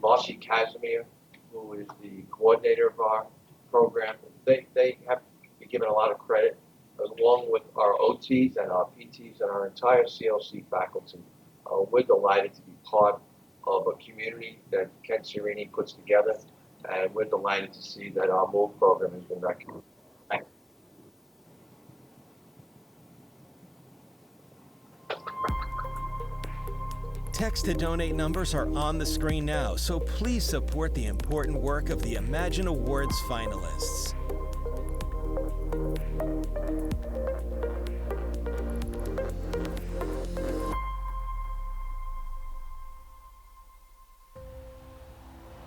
Marcy Casimir, who is the coordinator of our program. They have been given a lot of credit, along with our OTs and our PTs and our entire CLC faculty. We're delighted to be part of a community that Ken Cerini puts together, and we're delighted to see that our MOVE program has been recognized. Thank you. Text to donate numbers are on the screen now, so please support the important work of the Imagine Awards finalists.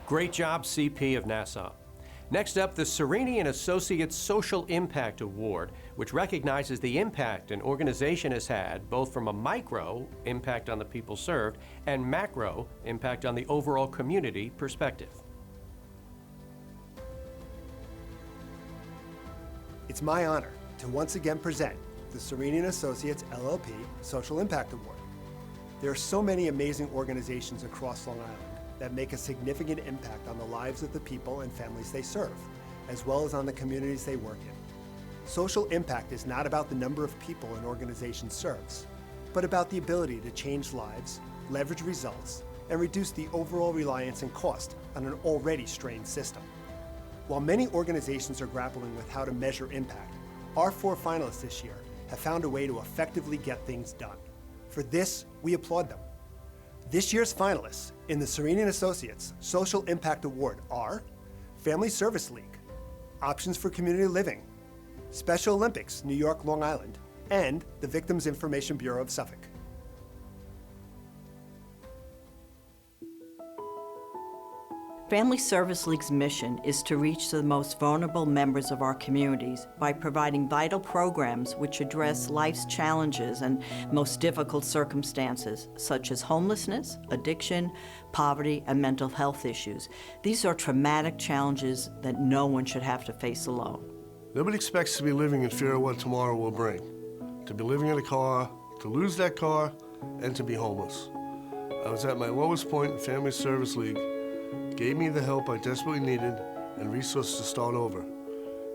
Great job, CP of Nassau. Next up, the Cerini and Associates Social Impact Award, which recognizes the impact an organization has had, both from a micro impact on the people served and macro impact on the overall community perspective. It's my honor to once again present the Cerini and Associates LLP Social Impact Award. There are so many amazing organizations across Long Island, that make a significant impact on the lives of the people and families they serve, as well as on the communities they work in. Social impact is not about the number of people an organization serves, but about the ability to change lives, leverage results, and reduce the overall reliance and cost on an already strained system. While many organizations are grappling with how to measure impact, our 4 finalists this year have found a way to effectively get things done. For this, we applaud them. This year's finalists in the Serene & Associates Social Impact Award are Family Service League, Options for Community Living, Special Olympics, New York, Long Island, and the Victims Information Bureau of Suffolk. Family Service League's mission is to reach the most vulnerable members of our communities by providing vital programs which address life's challenges and most difficult circumstances, such as homelessness, addiction, poverty, and mental health issues. These are traumatic challenges that no one should have to face alone. Nobody expects to be living in fear of what tomorrow will bring, to be living in a car, to lose that car, and to be homeless. I was at my lowest point in Family Service League, gave me the help I desperately needed and resources to start over.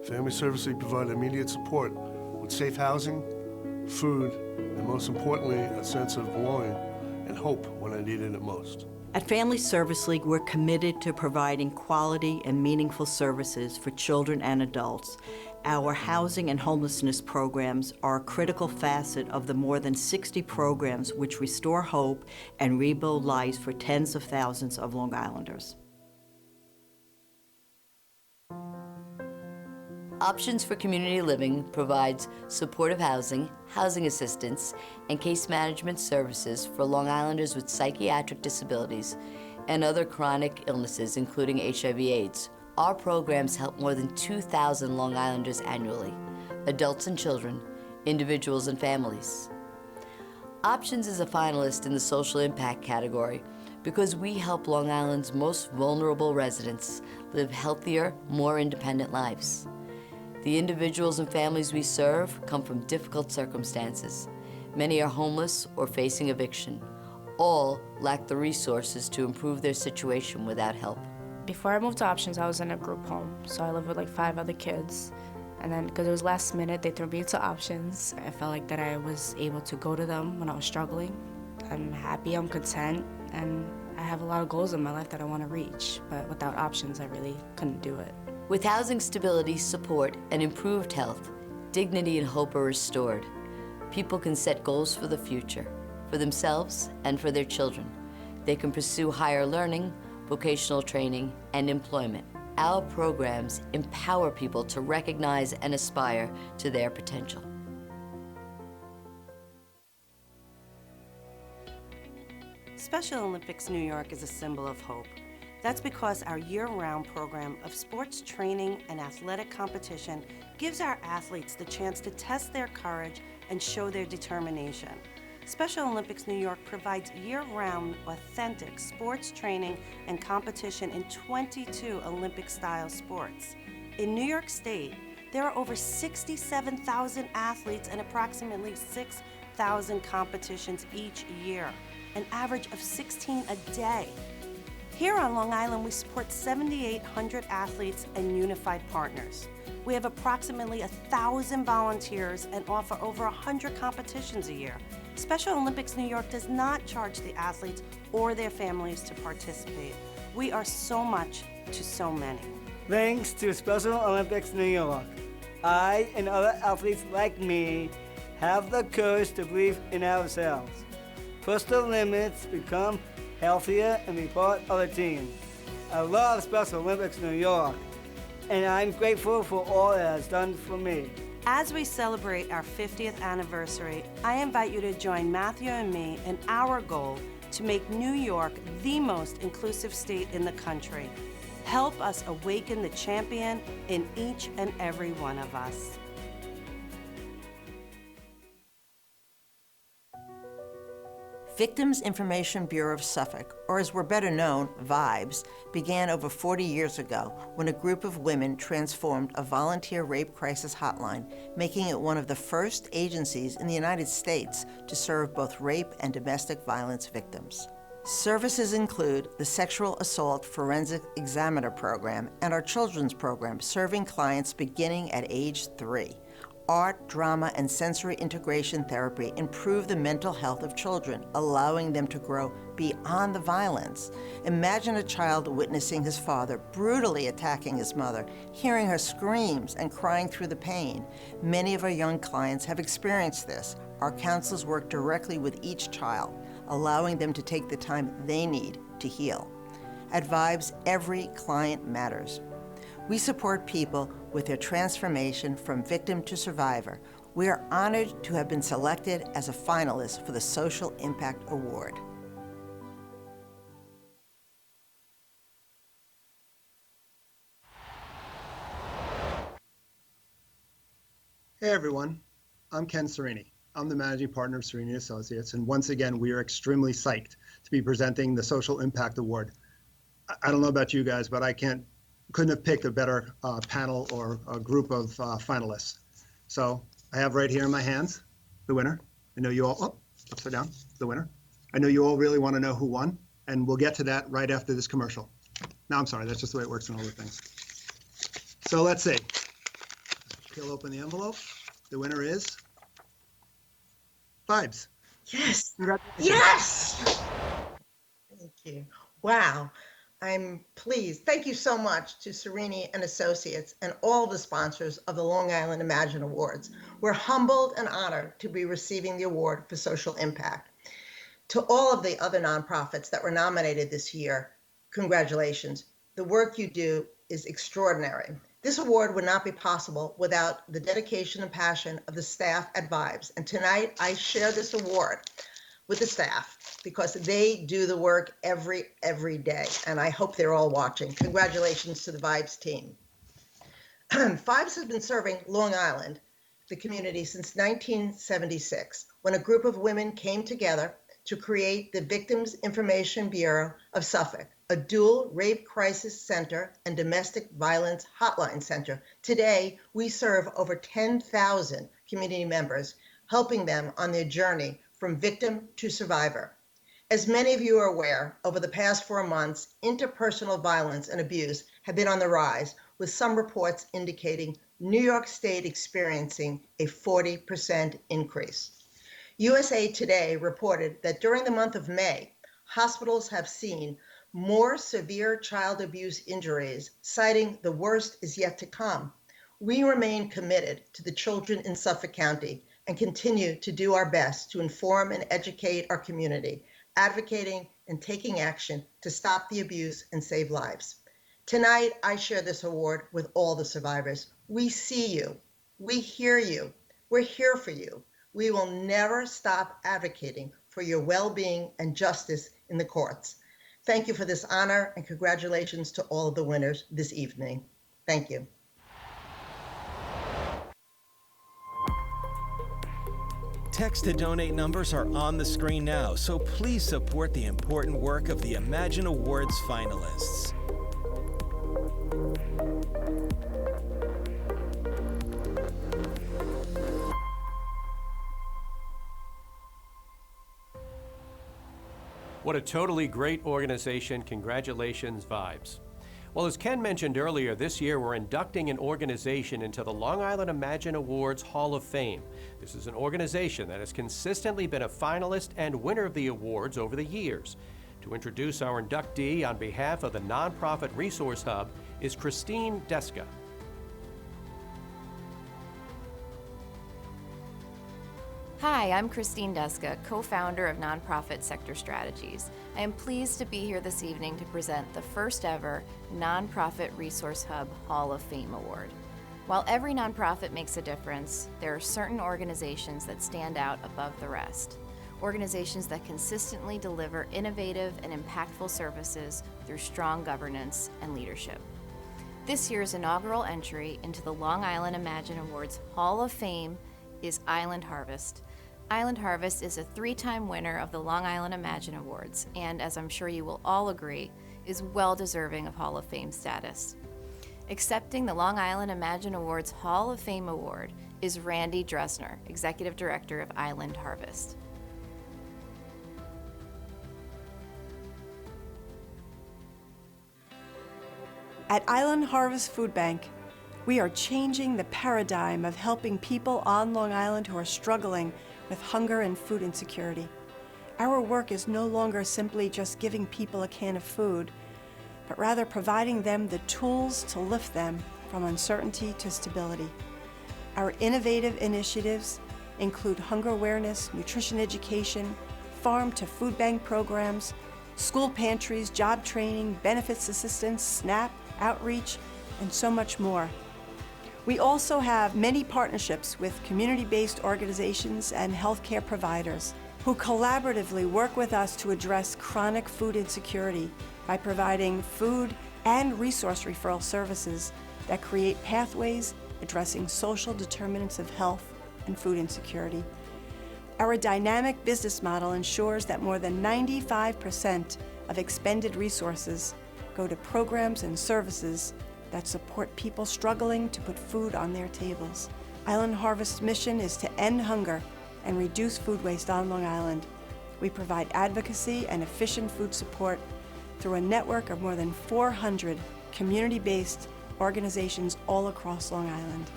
Family Service League provided immediate support with safe housing, food, and most importantly, a sense of belonging and hope when I needed it most. At Family Service League, we're committed to providing quality and meaningful services for children and adults. Our housing and homelessness programs are a critical facet of the more than 60 programs which restore hope and rebuild lives for tens of thousands of Long Islanders. Options for Community Living provides supportive housing, housing assistance, and case management services for Long Islanders with psychiatric disabilities and other chronic illnesses, including HIV/AIDS. Our programs help more than 2,000 Long Islanders annually, adults and children, individuals and families. Options is a finalist in the social impact category because we help Long Island's most vulnerable residents live healthier, more independent lives. The individuals and families we serve come from difficult circumstances. Many are homeless or facing eviction. All lack the resources to improve their situation without help. Before I moved to Options, I was in a group home, so I lived with like 5 other kids. And then, because it was last minute, they threw me into Options. I felt like that I was able to go to them when I was struggling. I'm happy, I'm content, and I have a lot of goals in my life that I want to reach. But without Options, I really couldn't do it. With housing stability, support, and improved health, dignity and hope are restored. People can set goals for the future, for themselves and for their children. They can pursue higher learning, vocational training, and employment. Our programs empower people to recognize and aspire to their potential. Special Olympics New York is a symbol of hope. That's because our year-round program of sports training and athletic competition gives our athletes the chance to test their courage and show their determination. Special Olympics New York provides year-round, authentic sports training and competition in 22 Olympic-style sports. In New York State, there are over 67,000 athletes and approximately 6,000 competitions each year, an average of 16 a day. Here on Long Island, we support 7,800 athletes and unified partners. We have approximately 1,000 volunteers and offer over 100 competitions a year. Special Olympics New York does not charge the athletes or their families to participate. We are so much to so many. Thanks to Special Olympics New York, I and other athletes like me have the courage to believe in ourselves, push the limits, become healthier, and be part of the team. I love Special Olympics New York, and I'm grateful for all it has done for me. As we celebrate our 50th anniversary, I invite you to join Matthew and me in our goal to make New York the most inclusive state in the country. Help us awaken the champion in each and every one of us. Victims Information Bureau of Suffolk, or as we're better known, VIBES, began over 40 years ago when a group of women transformed a volunteer rape crisis hotline, making it one of the first agencies in the United States to serve both rape and domestic violence victims. Services include the Sexual Assault Forensic Examiner Program and our Children's Program, serving clients beginning at age 3. Art, drama, and sensory integration therapy improve the mental health of children, allowing them to grow beyond the violence. Imagine a child witnessing his father brutally attacking his mother, hearing her screams and crying through the pain. Many of our young clients have experienced this. Our counselors work directly with each child, allowing them to take the time they need to heal. At Vibes, every client matters. We support people with their transformation from victim to survivor. We are honored to have been selected as a finalist for the Social Impact Award. Hey everyone, I'm Ken Serini. I'm the managing partner of Serini Associates, and once again, we are extremely psyched to be presenting the Social Impact Award. I don't know about you guys, but couldn't have picked a better panel or a group of finalists. So I have right here in my hands the winner. I know you all, upside down, the winner. I know you all really want to know who won, and we'll get to that right after this commercial. No, I'm sorry, that's just the way it works in all the things. So let's see. Peel open the envelope. The winner is Vibes. Yes. Yes. Thank you. Wow. I'm pleased. Thank you so much to Serini and Associates and all the sponsors of the Long Island Imagine Awards. We're humbled and honored to be receiving the award for social impact. To all of the other nonprofits that were nominated this year, congratulations. The work you do is extraordinary. This award would not be possible without the dedication and passion of the staff at Vibes. And tonight I share this award with the staff because they do the work every day. And I hope they're all watching. Congratulations to the Vibes team. Vibes has been serving Long Island, the community, since 1976, when a group of women came together to create the Victims Information Bureau of Suffolk, a dual rape crisis center and domestic violence hotline center. Today, we serve over 10,000 community members, helping them on their journey from victim to survivor. As many of you are aware, over the past 4 months, interpersonal violence and abuse have been on the rise, with some reports indicating New York State experiencing a 40% increase. USA Today reported that during the month of May, hospitals have seen more severe child abuse injuries, citing the worst is yet to come. We remain committed to the children in Suffolk County and continue to do our best to inform and educate our community, advocating and taking action to stop the abuse and save lives. Tonight, I share this award with all the survivors. We see you. We hear you. We're here for you. We will never stop advocating for your well-being and justice in the courts. Thank you for this honor and congratulations to all of the winners this evening. Thank you. Text to donate numbers are on the screen now, so please support the important work of the Imagine Awards finalists. What a totally great organization. Congratulations, Vibes. Well, as Ken mentioned earlier, this year we're inducting an organization into the Long Island Imagine Awards Hall of Fame. This is an organization that has consistently been a finalist and winner of the awards over the years. To introduce our inductee on behalf of the Nonprofit Resource Hub is Christine Deska. Hi, I'm Christine Deska, co-founder of Nonprofit Sector Strategies. I am pleased to be here this evening to present the first ever Nonprofit Resource Hub Hall of Fame Award. While every nonprofit makes a difference, there are certain organizations that stand out above the rest. Organizations that consistently deliver innovative and impactful services through strong governance and leadership. This year's inaugural entry into the Long Island Imagine Awards Hall of Fame is Island Harvest. Island Harvest is a 3-time winner of the Long Island Imagine Awards, and as I'm sure you will all agree, is well deserving of Hall of Fame status. Accepting the Long Island Imagine Awards Hall of Fame Award is Randy Dresner, Executive Director of Island Harvest. At Island Harvest Food Bank, we are changing the paradigm of helping people on Long Island who are struggling with hunger and food insecurity. Our work is no longer simply just giving people a can of food, but rather providing them the tools to lift them from uncertainty to stability. Our innovative initiatives include hunger awareness, nutrition education, farm to food bank programs, school pantries, job training, benefits assistance, SNAP, outreach, and so much more. We also have many partnerships with community-based organizations and healthcare providers who collaboratively work with us to address chronic food insecurity by providing food and resource referral services that create pathways addressing social determinants of health and food insecurity. Our dynamic business model ensures that more than 95% of expended resources go to programs and services that support people struggling to put food on their tables. Island Harvest's mission is to end hunger and reduce food waste on Long Island. We provide advocacy and efficient food support through a network of more than 400 community-based organizations all across Long Island.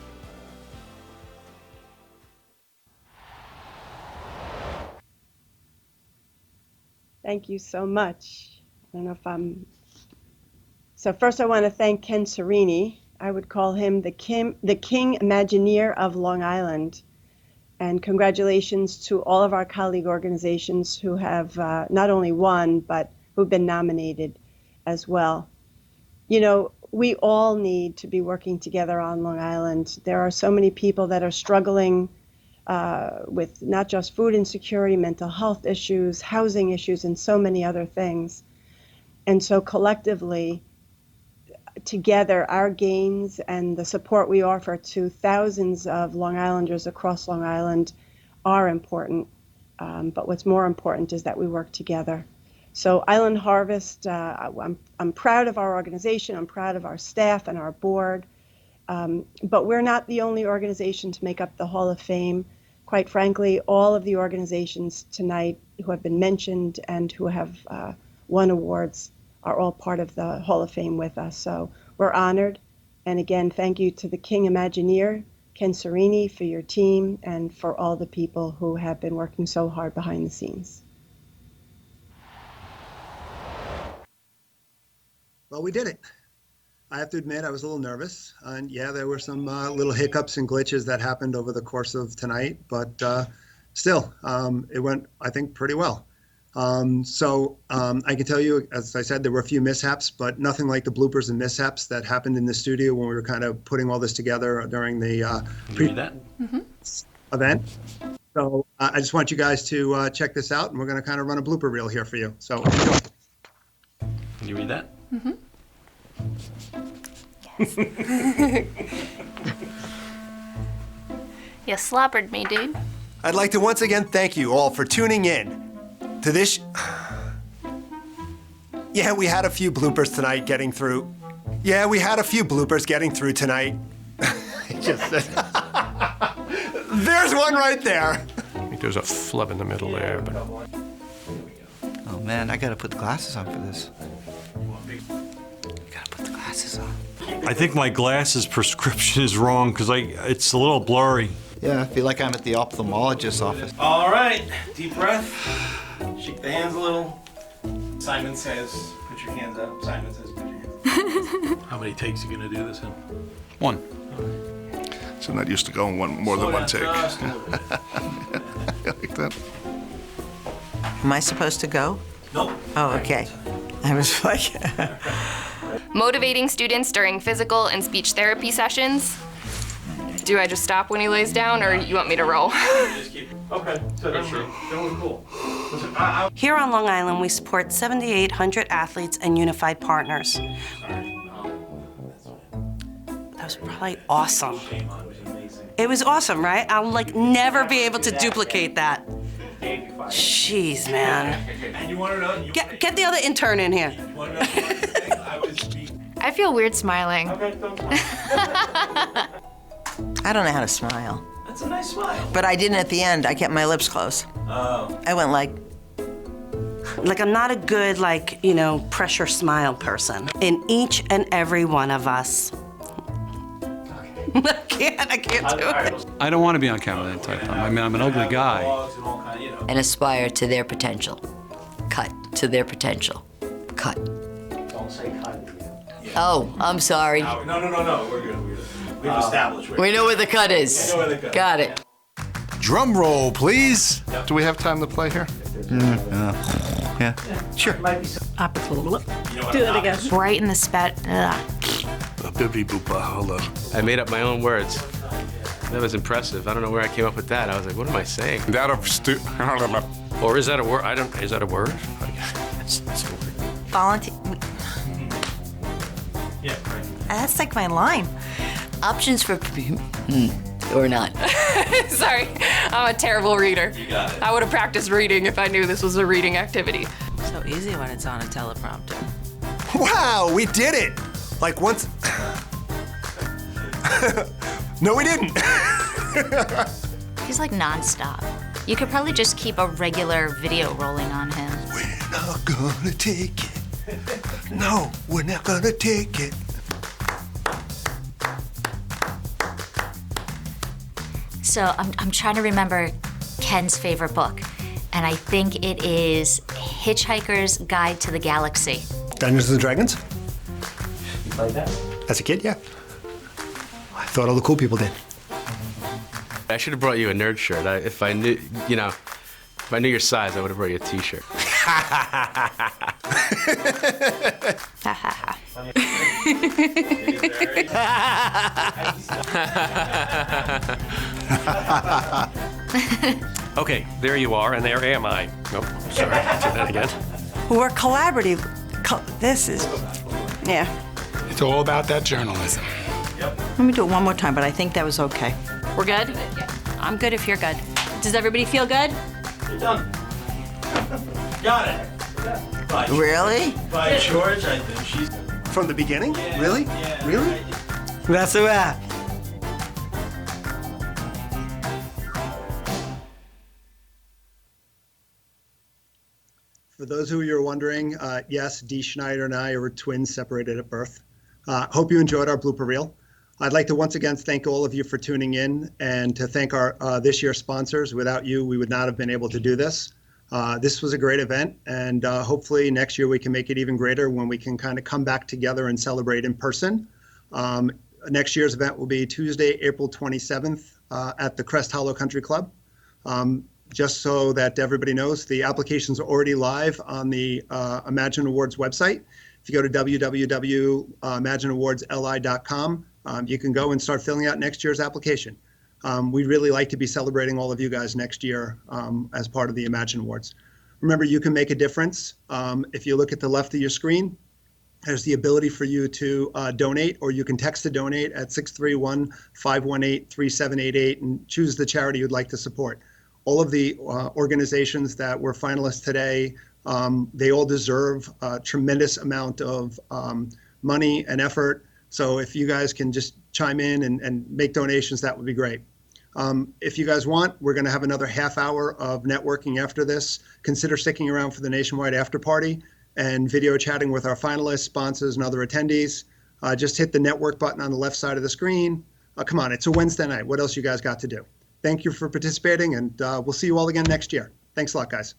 Thank you so much. I don't know if I'm... So first I want to thank Ken Serini. I would call him the King Imagineer of Long Island. And congratulations to all of our colleague organizations who have not only won, but who've been nominated as well. You know, we all need to be working together on Long Island. There are so many people that are struggling with not just food insecurity, mental health issues, housing issues, and so many other things. And so collectively, together, our gains and the support we offer to thousands of Long Islanders across Long Island are important. But what's more important is that we work together. So Island Harvest, I'm proud of our organization, I'm proud of our staff and our board, but we're not the only organization to make up the Hall of Fame. Quite frankly, all of the organizations tonight who have been mentioned and who have won awards are all part of the Hall of Fame with us. So we're honored. And again, thank you to the King Imagineer, Ken Serini, for your team and for all the people who have been working so hard behind the scenes. Well, we did it. I have to admit, I was a little nervous. And yeah, there were some little hiccups and glitches that happened over the course of tonight, but still, it went, I think, pretty well. I can tell you, as I said, there were a few mishaps, but nothing like the bloopers and mishaps that happened in the studio when we were kind of putting all this together during the event. So I just want you guys to check this out, and we're going to kind of run a blooper reel here for you. So enjoy. Can you read that? Mm-hmm. You slobbered me, dude. I'd like to once again thank you all for tuning in to this. Yeah, we had a few bloopers tonight getting through. Yeah, we had a few bloopers getting through tonight. Just there's one right there. I think there's a flub in the middle there, but. Oh man, I gotta put the glasses on for this. I think my glasses prescription is wrong because it's a little blurry. Yeah, I feel like I'm at the ophthalmologist's office. All right, deep breath. Shake the hands a little. Simon says, put your hands up. Simon says, put your hands up. How many takes are you gonna do this in? One. So I'm not used to going more than one take. I like that. Am I supposed to go? Nope. Oh, okay. I was like... Motivating students during physical and speech therapy sessions. Do I just stop when he lays down, or you want me to roll? Okay, so that's true. That was cool. Here on Long Island, we support 7,800 athletes and unified partners. That was probably awesome. It was awesome, right? I'll never be able to duplicate that. Jeez, man. And you want to know? Get the other intern in here. I feel weird smiling. I don't know how to smile. That's a nice smile. But I didn't at the end. I kept my lips closed. Oh. I went like... Like, I'm not a good, like, you know, pressure smile person. In each and every one of us. I can't do it. I don't want to be on camera that entire time. I mean, I'm an ugly guy. And aspire to their potential. Cut to their potential. Cut. Don't say cut. Oh, I'm sorry. No, we're good. We've established. We know where the cut is. We know where the cut is. Got it. Drum roll, please. Do we have time to play here? Yeah. Sure. Do it again. Right in the spat. Bippy boopa, hold on. I made up my own words. That was impressive. I don't know where I came up with that. I was like, what am I saying? Or is that a word? Is that a word? That's a word. Volunteer. Yeah, right. That's like my line. Options for or not. Sorry, I'm a terrible reader. You got it. I would have practiced reading if I knew this was a reading activity. So easy when it's on a teleprompter. Wow, we did it! Like once. No, we didn't. He's like nonstop. You could probably just keep a regular video rolling on him. We're not gonna take it. No, we're not gonna take it. So I'm trying to remember Ken's favorite book, and I think it is Hitchhiker's Guide to the Galaxy. Dungeons and Dragons? You played that? As a kid, yeah. I thought all the cool people did. I should have brought you a nerd shirt. If I knew, if I knew your size, I would have brought you a T-shirt. Okay, there you are, and there am I. Nope, sorry, do that again. We're collaborative. This is, yeah. It's all about that journalism. Let me do it one more time, but I think that was okay. We're good? I'm good if you're good. Does everybody feel good? You're done. Got it. By Really? By George, I think she's. From the beginning? Yeah, Really? yeah, Really? right. That's a wrap. For those of you who are wondering, yes, Dee Schneider and I are twins separated at birth. Hope you enjoyed our blooper reel. I'd like to once again thank all of you for tuning in and to thank our this year's sponsors. Without you, we would not have been able to do this. This was a great event, and hopefully next year we can make it even greater when we can kind of come back together and celebrate in person. Next year's event will be Tuesday, April 27th at the Crest Hollow Country Club. Just so that everybody knows, the applications are already live on the Imagine Awards website. If you go to www.imagineawardsli.com, you can go and start filling out next year's application. We'd really like to be celebrating all of you guys next year as part of the Imagine Awards. Remember, you can make a difference. If you look at the left of your screen, there's the ability for you to donate, or you can text to donate at 631-518-3788 and choose the charity you'd like to support. All of the organizations that were finalists today, they all deserve a tremendous amount of money and effort. So if you guys can just chime in and make donations, that would be great. If you guys want, we're going to have another half hour of networking after this. Consider sticking around for the nationwide after party and video chatting with our finalists, sponsors, and other attendees. Just hit the network button on the left side of the screen. Come on, it's a Wednesday night. What else you guys got to do? Thank you for participating, and we'll see you all again next year. Thanks a lot, guys.